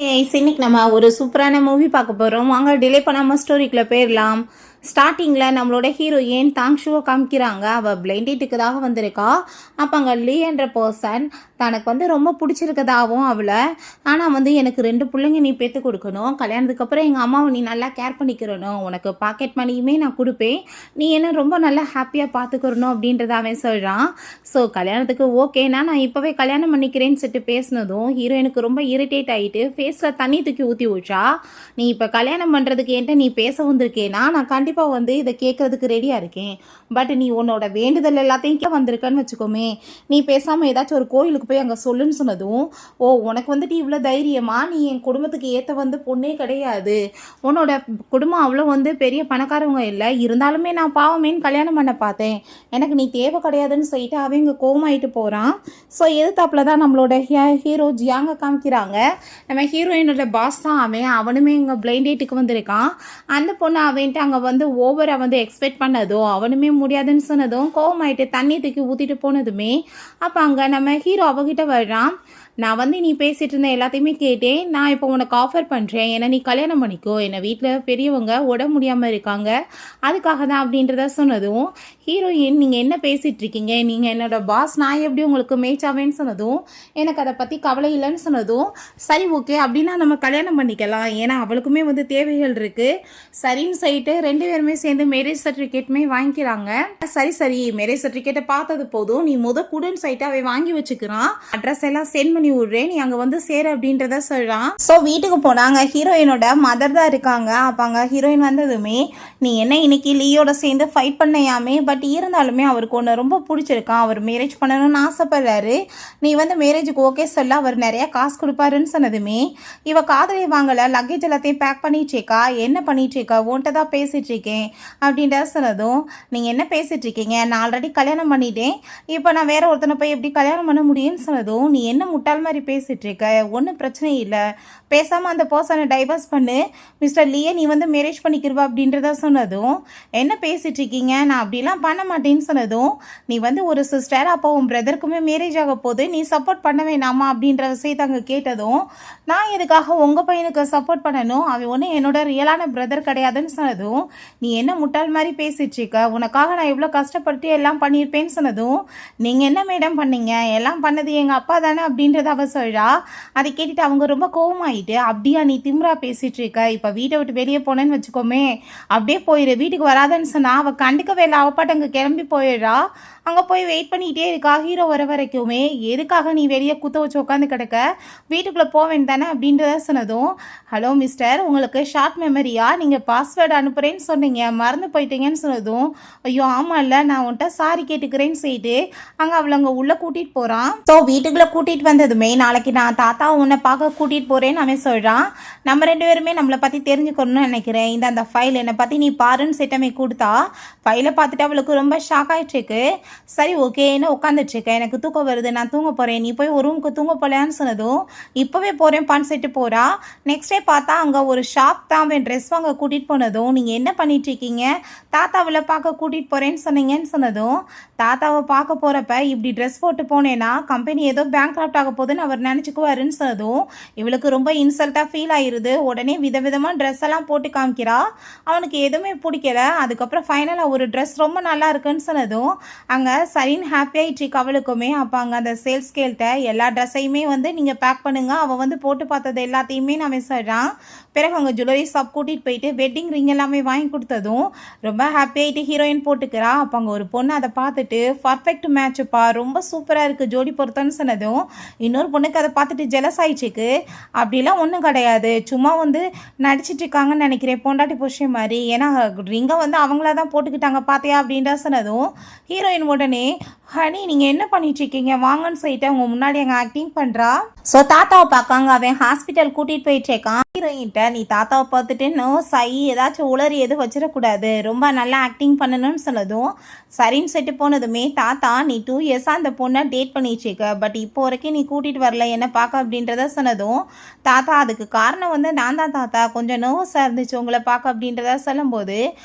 இன்னைக்கு நம்ம ஒரு சூப்பரான மூவி பார்க்க போகிறோம். வாங்க டிலே பண்ணாமல் ஸ்டோரிக்குள்ளே போயிடலாம். ஸ்டார்டிங்கில் நம்மளோட ஹீரோயின் தாங்ஷுவை காமிக்கிறாங்க. அவள் பிளைண்டேட்டுக்குதாக வந்திருக்கா. அப்போ அங்கே லீ என்ற பர்சன் தனக்கு ரொம்ப பிடிச்சிருக்கதாகவும் அவளை ஆனால் எனக்கு 2 பிள்ளைங்க நீ பெற்று கொடுக்கணும். கல்யாணத்துக்கு அப்புறம் எங்கள் அம்மாவை நீ நல்லா கேர் பண்ணிக்கிறணும். உனக்கு பாக்கெட் மணியுமே நான் கொடுப்பேன். நீ என்ன ரொம்ப நல்லா ஹாப்பியாக பார்த்துக்கிறணும் அப்படின்றத அவன் சொல்கிறான். ஸோ கல்யாணத்துக்கு ஓகேனா நான் இப்போவே கல்யாணம் பண்ணிக்கிறேன்னு சொல்லிட்டு பேசினதும் ஹீரோயினுக்கு ரொம்ப இரிட்டேட் ஆகிட்டு ஃபேஸில் தண்ணி தூக்கி ஊற்றி விட்டா. நீ இப்போ கல்யாணம் பண்ணுறதுக்கு என்கிட்ட நீ பேச வந்திருக்கேனா நான் கண்டிப்பாக இதை கேட்கறதுக்கு ரெடியாக இருக்கேன். பட் நீ உன்னோட வேண்டுதல் எல்லாத்தையும் வந்திருக்கன்னு வச்சுக்கோமே. நீ பேசாமல் ஏதாச்சும் ஒரு கோயிலுக்கு போய் அங்கே சொல்லுன்னு சொன்னதும், ஓ உனக்கு இவ்வளோ தைரியமா, நீ என் குடும்பத்துக்கு ஏற்ற பொண்ணே கிடையாது. உன்னோட குடும்பம் அவ்வளோ பெரிய பணக்காரவங்க இல்லை, இருந்தாலுமே நான் பாவமேன்னு கல்யாணம் பண்ண பார்த்தேன். எனக்கு நீ தேவை கிடையாதுன்னு சொல்லிட்டு அவங்க கோவமாயிட்டு போகிறான். ஸோ எதிர்த்தாப்புல தான் நம்மளோட ஹீரோ ஜியாங்க காமிக்கிறாங்க. நம்ம ஹீரோயினோட பாஸ் தான் அவனுமே இங்கே பிளைண்ட் டேட்டுக்கு வந்திருக்கான். அந்த பொண்ணு அவன்ட்டு அங்கே ஓவராக எக்ஸ்பெக்ட் பண்ணதும் அவனுமே முடியாதுன்னு சொன்னதும் கோவமாயிட்டு தண்ணி தூக்கி ஊற்றிட்டு போனதுமே அப்போ அங்கே நம்ம ஹீரோ அவகிட்ட வர்றான். நான் நீ பேசிகிட்டு இருந்த எல்லாத்தையுமே கேட்டேன். நான் இப்போ உனக்கு ஆஃபர் பண்ணுறேன். என்னை நீ கல்யாணம் பண்ணிக்கோ. என்னை வீட்டில் பெரியவங்க உடம்பு முடியாமல் இருக்காங்க, அதுக்காக தான் அப்படின்றத சொன்னதும் ஹீரோயின் நீங்கள் என்ன பேசிகிட்டு இருக்கீங்க, நீங்கள் என்னோட பாஸ், நான் எப்படி உங்களுக்கு மேட்ச் ஆவேன்னு சொன்னதும் எனக்கு அதை பற்றி கவலை இல்லைன்னு சொன்னதும் சரி ஓகே அப்படின்னா நம்ம கல்யாணம் பண்ணிக்கலாம். ஏன்னா அவளுக்குமே தேவைகள் இருக்குது. சரின்னு சொல்லிட்டு 2 பேருமே சேர்ந்து மேரேஜ் சர்டிஃபிகேட்டுமே வாங்கிக்கிறாங்க. சரி மேரேஜ் சர்டிஃபிகேட்டை பார்த்தது போதும், நீ கூடுன்னு சொல்லிட்டு அவன் வாங்கி வச்சுக்கிறான். அட்ரஸ் எல்லாம் சென்ட் பண்ணி விடுறேன், நீ அங்கே சேரு அப்படின்றத சொல்கிறான். ஸோ வீட்டுக்கு போனாங்க. ஹீரோயினோட மதர் தான் இருக்காங்க. அப்போ அங்கே ஹீரோயின் வந்ததுமே நீ என்ன இன்னைக்கு லீயோட சேர்ந்து ஃபைட் பண்ணையாமே, பட் இருந்தாலுமே அவருக்கு ஒன்று ரொம்ப பிடிச்சிருக்கான், அவர் மேரேஜ் பண்ணணும்னு ஆசைப்படுறாரு. நீ மேரேஜுக்கு ஓகே சொல்ல அவர் நிறைய காசு கொடுப்பாருன்னு சொன்னதுமே இவ காதலி வாங்கலை, லக்கேஜ் எல்லாத்தையும் பேக் பண்ணிட்டுருக்கா. என்ன பண்ணிட்டுருக்கா, உன்கிட்ட தான் பேசிகிட்டு இருக்கேன் அப்படின்ற சொன்னதும் நீங்கள் என்ன பேசிகிட்டு இருக்கீங்க, நான் ஆல்ரெடி கல்யாணம் பண்ணிட்டேன், இப்போ நான் வேற ஒருத்தனை போய் எப்படி கல்யாணம் பண்ண முடியும்னு சொன்னதும் நீ என்ன முட்டாள் மாதிரி பேசிகிட்டு இருக்க, ஒன்றும் பிரச்சனை இல்லை, பேசாமல் அந்த பர்சனை டைவர்ஸ் பண்ணு மிஸ்டர் லீயை, நீ மேரேஜ் பண்ணிக்கிருவா அப்படின்றத சொன்னதும் என்ன பேசிகிட்டு இருக்கீங்க, நான் அப்படிலாம் பண்ண மாட்டேன்னு சொன்னதும் நீ ஒரு சிஸ்டர், அப்போ உன் பிரதருக்குமே மேரேஜ் ஆக போது நீ சப்போர்ட் பண்ண வேணாமா அப்படின்ற விஷயத்தை அங்கே கேட்டதும் நான் எதுக்காக உங்கள் பையனுக்கு சப்போர்ட் பண்ணணும், அவன் ஒன்றும் என்னோட ரியலான பிரதர் கிடையாதுன்னு சொன்னதும் நீ என்ன முட்டாள் மாதிரி பேசிகிட்டு இருக்க, உனக்காக நான் எவ்வளோ கஷ்டப்பட்டு எல்லாம் பண்ணியிருப்பேன்னு சொன்னதும் நீங்கள் என்ன மேடம் பண்ணீங்க, எல்லாம் பண்ணது எங்கள் அப்பா தானே அப்படின்றத அவ சொல்கிறா. அதை கேட்டுட்டு அவங்க ரொம்ப கோவமாயிட்டு அப்படியா நீ திம்ரா பேசிகிட்டு இருக்க, இப்போ வீட்டை விட்டு வெளியே போனேன்னு வச்சுக்கோமே, அப்படியே போயிடு, வீட்டுக்கு வராதுன்னு சொன்னால் அவள் கண்டுக்கவே இல்லை. அவப்பாட்டு அங்கே கிளம்பி போயிடுறா. அங்கே போய் வெயிட் பண்ணிக்கிட்டே இருக்கா ஹீரோ வர வரைக்குமே. எதுக்காக நீ வெளியே குத்த வச்சு உட்காந்து கிடக்க, வீட்டுக்குள்ளே போவேன் தானே அப்படின்றத சொன்னதும் ஹலோ மிஸ்டர், உங்களுக்கு ஷார்ட் மெமரியா, நீங்கள் பாஸ்வேர்டு அனுப்புகிறேன்னு சொன்னீங்க, மறந்து போயிட்டீங்கன்னு சொன்னதும் ஐயோ ஆமாம் இல்லை நான் உன்ட்ட சாரி கேட்டுக்கிறேன்னு சொல்லிட்டு அங்கே அவளை அங்கே உள்ளே கூட்டிகிட்டு போகிறான். ஸோ வீட்டுக்குள்ளே கூட்டிகிட்டு வந்ததுமே நாளைக்கு நான் தாத்தா உன்னை பார்க்க கூட்டிகிட்டு போகிறேன்னு அவன் சொல்கிறான். நம்ம 2 பேருமே நம்மளை பற்றி தெரிஞ்சுக்கணும்னு நினைக்கிறேன், இந்த அந்த ஃபைல் என்னை பற்றி நீ பாருன்னு சிட்டமே கொடுத்தா. ஃபைலை பார்த்துட்டு அவளுக்கு ரொம்ப ஷாக் ஆகிட்டுருக்கு. சரி ஓகே என்ன உட்காந்துட்ருக்கேன், எனக்கு தூக்கம் வருது, நான் தூங்க போகிறேன், நீ போய் ஒரு ரூமுக்கு தூங்க போகலான்னு சொன்னதும் இப்போவே போகிறேன் பான்னு சொல்லிட்டு போகிறா. நெக்ஸ்ட் டே பார்த்தா அங்கே ஒரு ஷாப் தான் அவன் ட்ரெஸ் வாங்க கூட்டிகிட்டு போனதும் நீங்கள் என்ன பண்ணிகிட்ருக்கீங்க, தாத்தாவில் பார்க்க கூட்டிகிட்டு போகிறேன்னு சொன்னீங்கன்னு சொன்னதும் தாத்தாவை பார்க்க போகிறப்ப இப்படி ட்ரெஸ் போட்டு போனேன்னா கம்பெனி ஏதோ பேங்க் கிராஃப்ட் ஆக போகுதுன்னு அவர் நினச்சிக்குவாருன்னு சொன்னதும் இவளுக்கு ரொம்ப இன்சல்ட்டாக ஃபீல் ஆகிருது. உடனே விதவிதமாக ட்ரெஸ் எல்லாம் போட்டு காமிக்கிறா. அவனுக்கு எதுவுமே பிடிக்கல. அதுக்கப்புறம் ஃபைனலாக ஒரு ட்ரெஸ் ரொம்ப நல்லா இருக்குன்னு சொன்னதும் அங்கே சரின்னு ஹாப்பியாகிட்ருக்கு அவளுக்குமே. அப்போ அங்கே அந்த சேல்ஸ் கேள்கிட்ட எல்லா ட்ரெஸ்ஸையுமே நீங்கள் பேக் பண்ணுங்கள், அவள் போட்டு பார்த்தது எல்லாத்தையுமே நான் சொல்கிறான். பிறகு அவங்க ஜுவல்லரி ஷாப் கூட்டிகிட்டு போயிட்டு வெட்டிங் ரிங் எல்லாமே வாங்கி கொடுத்ததும் ரொம்ப ஹாப்பியாகிட்டு ஹீரோயின் போட்டுக்கிறா. அப்போ அங்கே ஒரு பொண்ணு அதை பார்த்துட்டு பர்ஃபெக்ட் மேட்சுப்பா, ரொம்ப சூப்பராக இருக்குது ஜோடி பொருத்தம்னு சொன்னதும் இன்னொரு பொண்ணுக்கு அதை பார்த்துட்டு ஜெலஸ் ஆயிடுச்சுக்கு. அப்படிலாம் ஒன்றும் கிடையாது, சும்மா நடிச்சிட்டு இருக்காங்கன்னு நினைக்கிறேன் பொண்டாட்டி புருஷன் மாதிரி, ஏன்னா ரிங்கை அவங்கள தான் போட்டுக்கிட்டாங்க பார்த்தியா அப்படின்ற சொன்னதும் ஹீரோயின் உடனே ஹனி நீங்கள் என்ன பண்ணிட்டுருக்கீங்க வாங்கன்னு சொல்லிட்டு அவங்க முன்னாடி அங்கே ஆக்டிங் பண்ணுறா. ஸோ தாத்தாவை பார்க்காங்க. அவன் ஹாஸ்பிட்டல் கூட்டிகிட்டு போயிட்டுருக்கான். ஹீரோயின்ட்ட நீ தாத்தாவை பார்த்துட்டு நர்ஸ் ஆகி ஏதாச்சும் உளறி எதுவும் வச்சிடக்கூடாது, ரொம்ப நல்லா ஆக்டிங் பண்ணணும்னு சொன்னதும் சரின்னு சொல்லிட்டு போனதுமே தாத்தா நீ 2 இயர்ஸாக அந்த பொண்ணை டேட் பண்ணிட்டுருக்க, பட் இப்போ வரைக்கும் நீ கூட்டிகிட்டு வரல என்ன பார்க்க அப்படின்றத சொன்னதும் தாத்தா அதுக்கு காரணம் நான் தான் தாத்தா, கொஞ்சம் நர்வஸாக இருந்துச்சு உங்களை பார்க்க அப்படின்றத சொல்லும்போது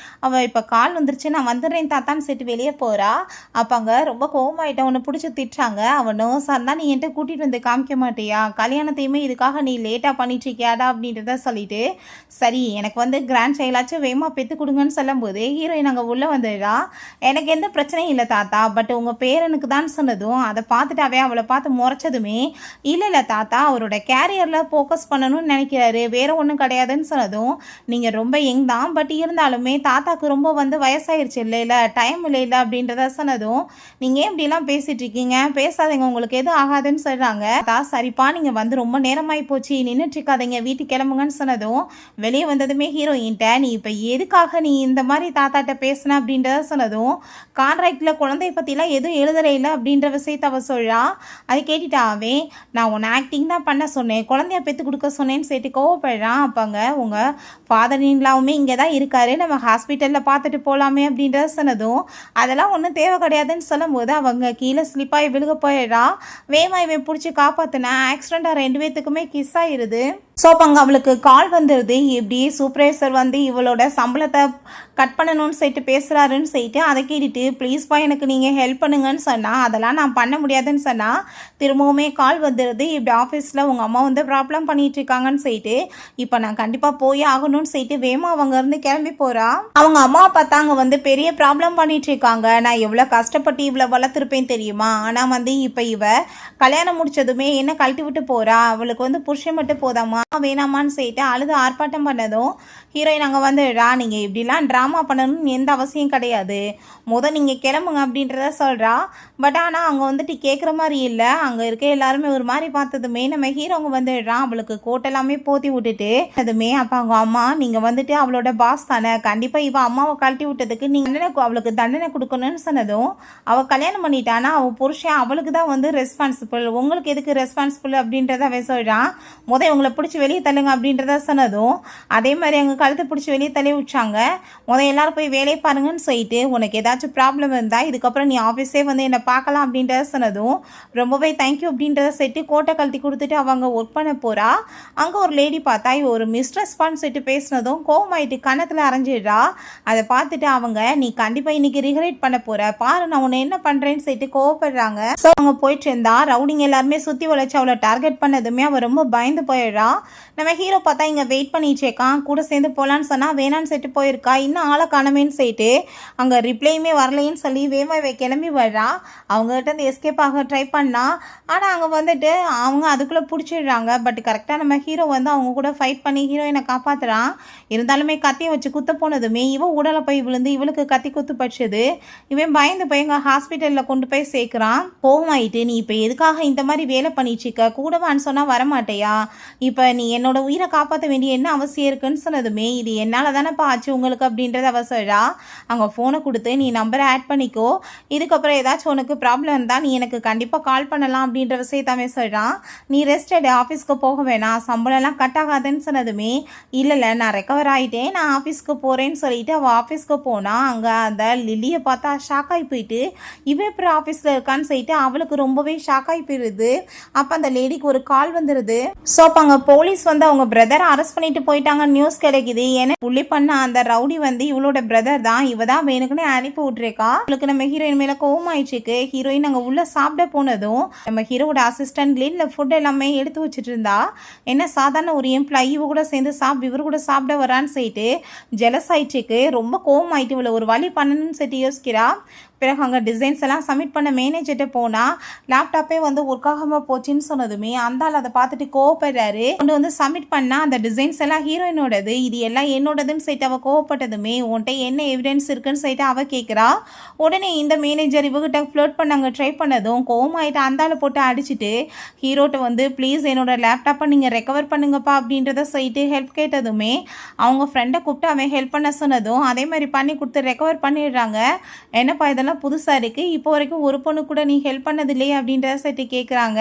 அவள் இப்போ கால் வந்துருச்சு நான் வந்துடுறேன் தாத்தான்னு சொல்லிட்டு வெளியே போகிறா. அப்போ அங்கே ரொம்ப கோவமாயிட்ட, உன்னை பிடிச்சி திட்டுறாங்க. அவன் நர்ஸாக இருந்தால் நீ என்கிட்ட கூட்டிகிட்டு வந்து காமிக்க மாட்டியா, இருக்கியா, கல்யாணத்தையுமே இதுக்காக நீ லேட்டாக பண்ணிட்டு இருக்கியாடா அப்படின்றத சொல்லிட்டு சரி எனக்கு வந்து கிராண்ட் சைல்டாச்சும் வேகமாக பெற்று கொடுங்கன்னு சொல்லும்போது ஹீரோயின் அங்கே உள்ளே வந்துடுறா. எனக்கு எந்த பிரச்சனையும் இல்லை தாத்தா, பட் உங்கள் பேரனுக்கு தான் சொன்னதும் அதை பார்த்துட்டாவே அவளை பார்த்து முறைச்சதுமே இல்லை தாத்தா அவரோட கேரியரில் ஃபோக்கஸ் பண்ணணும்னு நினைக்கிறாரு, வேறு ஒன்றும் கிடையாதுன்னு சொன்னதும் நீங்கள் ரொம்ப யங் தான், பட் இருந்தாலுமே தாத்தாக்கு ரொம்ப வந்து வயசாயிருச்சு இல்லைல்ல, டைம் இல்லைல்ல அப்படின்றத சொன்னதும் நீங்கள் ஏன் இப்படிலாம் பேசிகிட்டு இருக்கீங்க, பேசாதீங்க உங்களுக்கு எதுவும் ஆகாதுன்னு சொல்கிறாங்க. சரிப்பா நீங்கள் வந்து ரொம்ப நேரமாகி போச்சு நின்றுட்டு இருக்காதீங்க வீட்டுக்கு கிளம்புங்கன்னு சொன்னதும் வெளியே வந்ததுமே ஹீரோயின்ட்ட நீ இப்போ எதுக்காக நீ இந்த மாதிரி தாத்தாட்ட பேசின அப்படின்றத சொன்னதும் கான்ட்ராக்டில் குழந்தைய பற்றிலாம் எதுவும் எழுதலை இல்லை அப்படின்ற விஷயத்த அவ சொல்கிறா. அதை கேட்டுட்டாவே நான் உன்னை ஆக்டிங் தான் பண்ண சொன்னேன், குழந்தைய பெற்று கொடுக்க சொன்னேன்னு சொல்லிட்டு கோவப்படுறான். அப்போங்க உங்கள் ஃபாதர் இன்லாவுமே இங்கே தான் இருக்காரு, நம்ம ஹாஸ்பிட்டலில் பார்த்துட்டு போகலாமே அப்படின்றத சொன்னதும் அதெல்லாம் ஒன்றும் தேவை கிடையாதுன்னு சொல்லும்போது அவங்க கீழே ஸ்லிப்பாகி விழுக போயிடுறா. வேமா இவன் பிடிச்சி காப்பாற்றின ஆக்சிடெண்ட்டாக 2 பேத்துக்குமே கிஸ் ஆகிடுது. ஸோ அப்போ அங்கே அவளுக்கு கால் வந்துடுது, இப்படி சூப்பர்வைசர் வந்து இவளோட சம்பளத்தை கட் பண்ணணும்னு சொல்லிட்டு பேசுகிறாருன்னு சொல்லிட்டு அதை கேட்டுட்டு ப்ளீஸ்ப்பா எனக்கு நீங்கள் ஹெல்ப் பண்ணுங்கன்னு சொன்னால் அதெல்லாம் நான் பண்ண முடியாதுன்னு சொன்னால் திரும்பவுமே கால் வந்துடுது, இப்படி ஆஃபீஸில் உங்கள் அம்மா வந்து ப்ராப்ளம் பண்ணிகிட்ருக்காங்கன்னு சொல்லிட்டு இப்போ நான் கண்டிப்பாக போய் ஆகணும்னு சொல்லிட்டு வேமா அவங்க இருந்து கிளம்பி போகிறா. அவங்க அம்மா பார்த்தா அங்கே வந்து பெரிய ப்ராப்ளம் பண்ணிகிட்ருக்காங்க, நான் எவ்வளோ கஷ்டப்பட்டு இவ்வளோ வளர்த்துருப்பேன் தெரியுமா, ஆனால் வந்து இப்போ இவ கல்யாணம் முடிச்சதுமே என்ன கழட்டி விட்டு போகிறா, அவளுக்கு வந்து புருஷன் மட்டும் போதாமா வேணாமான்னு சொல்லிட்டு அழுது ஆர்ப்பாட்டம் பண்ணதும் ஹீரோயின் அங்கே வந்துடுறா. நீங்கள் இப்படிலாம் ட்ராமா பண்ணணும்னு எந்த அவசியம் கிடையாது, நீங்கள் கிளம்புங்க அப்படின்றத சொல்கிறா. பட் ஆனால் அங்கே வந்துட்டு கேட்குற மாதிரி இல்லை, அங்கே இருக்க எல்லாருமே ஒரு மாதிரி பார்த்ததுமே நம்ம ஹீரோங்க வந்துடுறான். அவளுக்கு கோட்டெல்லாமே போத்தி விட்டுட்டு அதுமே அப்போ அவங்க அம்மா நீங்கள் வந்துட்டு அவளோட பாஸ் தானே, கண்டிப்பாக இவள் அம்மாவை கழட்டி விட்டதுக்கு நீங்கள் அவளுக்கு தண்டனை கொடுக்கணும்னு சொன்னதும் அவள் கல்யாணம் பண்ணிட்டானா அவள் புருஷன் அவளுக்கு தான் வந்து ரெஸ்பான்சிபிள், உங்களுக்கு எதுக்கு ரெஸ்பான்சிபிள் அப்படின்றத அவன் சொல்கிறான். உங்களை பிடிச்சி வெளியே தள்ளுங்க அப்படின்றத சொன்னதும் அதே மாதிரி அங்கே கழுத்தை பிடிச்சி வெளியே தள்ளி விட்டாங்க. எல்லாரும் போய் வேலையை பாருங்கன்னு சொல்லிட்டு உனக்கு ஏதாச்சும் ப்ராப்ளம் இருந்தால் இதுக்கப்புறம் நீ ஆஃபீஸே வந்து என்னை பார்க்கலாம் அப்படின்றத சொன்னதும் ரொம்பவே தேங்க்யூ அப்படின்றத சொல்லிட்டு கோட்டை கழட்டி கொடுத்துட்டு அவங்க ஒர்க் பண்ண போகிறா. அங்கே ஒரு லேடி பார்த்தா இவ ஒரு மிஸ்ட்ரெஸ்பான்னு சொல்லிட்டு பேசினதும் கோவமாயிட்டு கணத்தில் அரைஞ்சிடுறா. அதை பார்த்துட்டு அவங்க நீ கண்டிப்பாக இன்னைக்கு ரிகரேட் பண்ண போகிற பாரு நான் உன்னை என்ன பண்ணுறேன்னு சொல்லிட்டு கோவப்படுறாங்க. ஸோ அவங்க போயிட்டு இருந்தா ரவுடிங்க எல்லாருமே சுற்றி வளைச்சு அவளை டார்கெட் பண்ணதுமே அவள் ரொம்ப பயந்து போயிடுறா. நம்ம ஹீரோ பார்த்தா இங்கே வெயிட் பண்ணிட்டு இருக்கான், கூட சேர்ந்து போகலான்னு சொன்னால் வேணான்னு சொல்லிட்டு போயிருக்கா. இன்னும் ஆளை காணமேன்னு சொல்லிட்டு அங்கே ரிப்ளையுமே வரலைன்னு சொல்லி வேமா கிளம்பி வர்றா. அவங்ககிட்ட இருந்து எஸ்கேப் ஆக ட்ரை பண்ணா, ஆனால் அங்கே வந்துட்டு அவங்க அதுக்குள்ளே பிடிச்சிடுறாங்க. பட் கரெக்டாக நம்ம ஹீரோ வந்து அவங்க கூட ஃபைட் பண்ணி ஹீரோயினை காப்பாற்றுறான். இருந்தாலுமே கத்தியை வச்சு குத்த போனதுமே இவன் உடலை போய் விழுந்து இவளுக்கு கத்தி குத்து படிச்சது. இவன் பயந்து போய் எங்கள் ஹாஸ்பிட்டலில் கொண்டு போய் சேர்க்குறான். போமாயிட்டு நீ இப்போ எதுக்காக இந்த மாதிரி வேலை பண்ணிட்டு இருக்க, கூடவான்னு சொன்னால் வரமாட்டேயா, இப்போ நீ என்னோட உயிரை காப்பாற்ற வேண்டிய என்ன அவசியம் இருக்குன்னு சொன்னதுமே இது என்னால் தானேப்பா ஆச்சு உங்களுக்கு அப்படின்றத அவ சொல்கிறா. அங்கே ஃபோனை கொடுத்து நீ நம்பரை ஆட் பண்ணிக்கோ, இதுக்கப்புறம் ஏதாச்சும் உனக்கு ப்ராப்ளம் இருந்தால் நீ எனக்கு கண்டிப்பாக கால் பண்ணலாம் அப்படின்ற விஷயத்தாமே சொல்கிறான். நீ ரெஸ்ட் எடு, ஆஃபீஸ்க்கு போக வேணாம், சம்பளம்லாம் கட் ஆகாதுன்னு சொன்னதுமே இல்லை நான் ரெக்கவர் ஆகிட்டேன் நான் ஆஃபீஸ்க்கு போகிறேன்னு சொல்லிட்டு அவள் ஆஃபீஸ்க்கு போனால் அங்கே அந்த லில்லியை பார்த்தா ஷாக் ஆகி போயிட்டு இவன் அப்புறம் ஆஃபீஸில் இருக்கான்னு சொல்லிட்டு அவளுக்கு ரொம்பவே ஷாக் ஆகி போயிடுது. அப்போ அந்த லேடிக்கு ஒரு கால் வந்துடுது. ஸோ அப்போ அங்கே போலீஸ் வந்து அவங்க பிரதரை அரெஸ்ட் பண்ணிட்டு போயிட்டாங்க நியூஸ் கிடைக்குது. ஏன்னா புள்ளி பண்ண அந்த ரவுடி வந்து இவளோட பிரதர் தான், இவ தான் வேணுக்குன்னு அனுப்பி விட்டுருக்கா. அவளுக்கு நம்ம ஹீரோயின் மேலே கோவமாயிடுச்சுக்கு. ஹீரோயின் அங்கே உள்ள சாப்பிட போனதும் நம்ம ஹீரோட அசிஸ்டன்ட் லின்ல ஃபுட் எல்லாமே எடுத்து வச்சுட்டு இருந்தா. என்ன சாதாரண ஒரு எம்ப்ளாயி இவ கூட சேர்ந்து இவர் கூட சாப்பிட வரான்னு சொல்லிட்டு ஜெலஸ் ஆயிடுச்சுக்கு. ரொம்ப கோவமாயிட்டு இவளை ஒரு வழி பண்ணணும்னு சொல்லிட்டு யோசிக்கிறா. பிறகு அங்கே டிசைன்ஸ் எல்லாம் சப்மிட் பண்ண மேனேஜர்கிட்ட போனால் லேப்டாப்பே வந்து ஒர்க் ஆகாமல் போச்சுன்னு சொன்னதுமே அந்த ஆள் அதை பார்த்துட்டு கோவப்படுறாரு. கொண்டு வந்து சப்மிட் பண்ணால் அந்த டிசைன்ஸ் எல்லாம் ஹீரோயினோடது, இது எல்லாம் என்னோடதுன்னு சொல்லிட்டு அவள் கோவப்பட்டதுமே உன்ட்ட என்ன எவிடன்ஸ் இருக்குன்னு சொல்லிட்டு அவள் கேட்குறா. உடனே இந்த மேனேஜர் இவகிட்ட ஃப்ளோட் பண்ணாங்க ட்ரை பண்ணதும் கோவமாயிட்டு அந்த ஆளை போட்டு அடிச்சுட்டு ஹீரோட்ட வந்து ப்ளீஸ் என்னோட லேப்டாப்பை நீங்கள் ரெக்கவர் பண்ணுங்கப்பா அப்படின்றத சொல்லிட்டு ஹெல்ப் கேட்டதுமே அவங்க ஃப்ரெண்டை கூப்பிட்டு அவன் ஹெல்ப் பண்ண சொன்னதும் அதே மாதிரி பண்ணி கொடுத்து ரெக்கவர் பண்ணிடுறாங்க. என்னப்பா இதெல்லாம் புதுசாக இருக்குது, இப்போ வரைக்கும் ஒரு பொண்ணு கூட நீ ஹெல்ப் பண்ணது இல்லையே அப்படின்றத சொல்லிட்டு கேட்குறாங்க.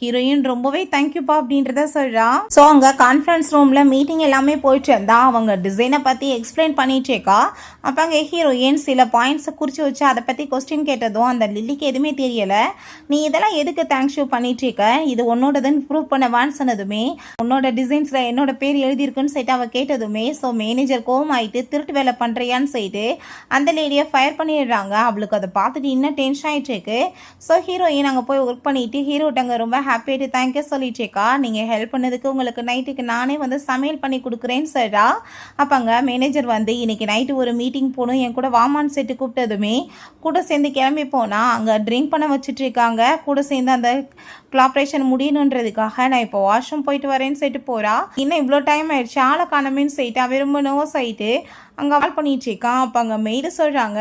ஹீரோயின் ரொம்பவே தேங்க்யூப்பா அப்படின்றத சொல்கிறான். ஸோ அங்கே கான்ஃபரன்ஸ் ரூமில் மீட்டிங் எல்லாமே போயிட்டு இருந்தா அவங்க டிசைனை பற்றி எக்ஸ்பிளைன் பண்ணிட்டு இருக்கா. அப்போ அங்கே ஹீரோயின் சில பாயிண்ட்ஸை குறித்து வச்சு அதை பற்றி கொஸ்டின் கேட்டதும் அந்த லில்லிக்கு எதுவுமே தெரியலை. நீ இதெல்லாம் எதுக்கு தேங்க்ஸ் ஷூ பண்ணிட்டு இருக்க, இது உன்னோடதுன்னு ப்ரூவ் பண்ணவான்னு சொன்னதுமே உன்னோட டிசைன்ஸில் என்னோட பேர் எழுதியிருக்குன்னு சொல்லிட்டு அவள் கேட்டதுமே ஸோ மேனேஜர் கோவமாயிட்டு திருட்டு வேலை பண்ணுறியான்னு சொல்லிட்டு அந்த லேடியை ஃபயர் பண்ணிடுறாங்க. அவளுக்கு அவளுக்கு அதை பார்த்துட்டு இன்னும் டென்ஷன் ஆகிட்டுருக்கு. ஸோ ஹீரோயின் அங்கே போய் ஒர்க் பண்ணிவிட்டு ஹீரோட்ட அங்கே ரொம்ப ஹாப்பியாகிட்டு தேங்க்யூ சொல்லிட்டுருக்கா. நீங்கள் ஹெல்ப் பண்ணதுக்கு உங்களுக்கு நைட்டுக்கு நானே வந்து சமையல் பண்ணி கொடுக்குறேன்னு சொல்கிறா. அப்போ அங்கே மேனேஜர் வந்து இன்றைக்கி நைட்டு ஒரு மீட்டிங் போகணும் என் கூட வாமான்னு சொல்லிட்டு கூப்பிட்டதுமே கூட சேர்ந்து கிளம்பி போனால் அங்கே ட்ரிங்க் பண்ண வச்சுட்ருக்காங்க. கூட சேர்ந்து அந்த கிளாப்ரேஷன் முடியணுன்றதுக்காக நான் இப்போ வாஷ்ரூம் போயிட்டு வரேன்னு சொல்லிட்டு போகிறா. இன்னும் இவ்வளோ டைம் ஆயிடுச்சு ஆளை காணமேன்னு சொல்லிட்டு அவன் ரொம்ப நோஸ் ஆகிட்டு அங்கே கால் பண்ணிகிட்ருக்கான். அப்போ அங்கே மெய்டு சொல்கிறாங்க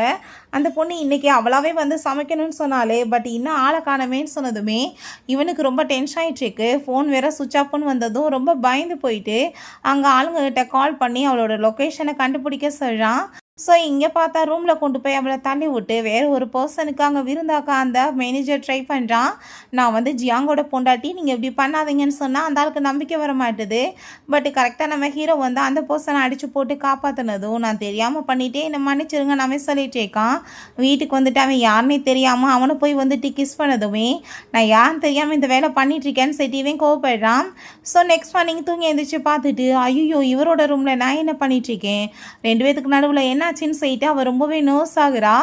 அந்த பொண்ணு இன்றைக்கி அவளாவே வந்து சமைக்கணும்னு சொன்னாலே பட் இன்னும் ஆளை காணமேன்னு சொன்னதுமே இவனுக்கு ரொம்ப டென்ஷன் ஆகிட்டுருக்கு. ஃபோன் வேறு சுவிட்ச் ஆஃப்னு வந்ததும் ரொம்ப பயந்து போயிட்டு அங்கே ஆளுங்ககிட்ட கால் பண்ணி அவளோட லொக்கேஷனை கண்டுபிடிக்க சொல்கிறான். ஸோ இங்கே பார்த்தா ரூமில் கொண்டு போய் அவளை தள்ளி விட்டு வேறு ஒரு பர்சனுக்கு அங்கே விருந்தாக்கா அந்த மேனேஜர் ட்ரை பண்ணுறான். நான் வந்து ஜியாங்கோட பொண்டாட்டி நீங்கள் இப்படி பண்ணாதீங்கன்னு சொன்னால் அந்த ஆளுக்கு நம்பிக்கை வர மாட்டுது. பட் கரெக்டாக நம்ம ஹீரோ வந்து அந்த பர்சனை அடித்து போட்டு காப்பாற்றினதும் நான் தெரியாமல் பண்ணிகிட்டே என்னை மன்னிச்சிருங்க நம்ம சொல்லிகிட்டே இருக்கான். வீட்டுக்கு வந்துட்டு அவன் யாருன்னே தெரியாமல் அவனை போய் வந்துட்டு கிஸ் பண்ணதுமே நான் யாருன்னு தெரியாமல் இந்த வேலை பண்ணிகிட்ருக்கேன்னு செட்டிவே கோவப்படுறான். ஸோ நெக்ஸ்ட் மார்னிங் தூங்கி எழுந்திரிச்சு பார்த்துட்டு ஐயோ இவரோட ரூமில் நான் என்ன பண்ணிகிட்ருக்கேன் ரெண்டு பேத்துக்கு நடுவில் என்ன ஆச்சுன்னு சொல்லிட்டு அவள் ரொம்பவே நர்வஸ் ஆகுறா.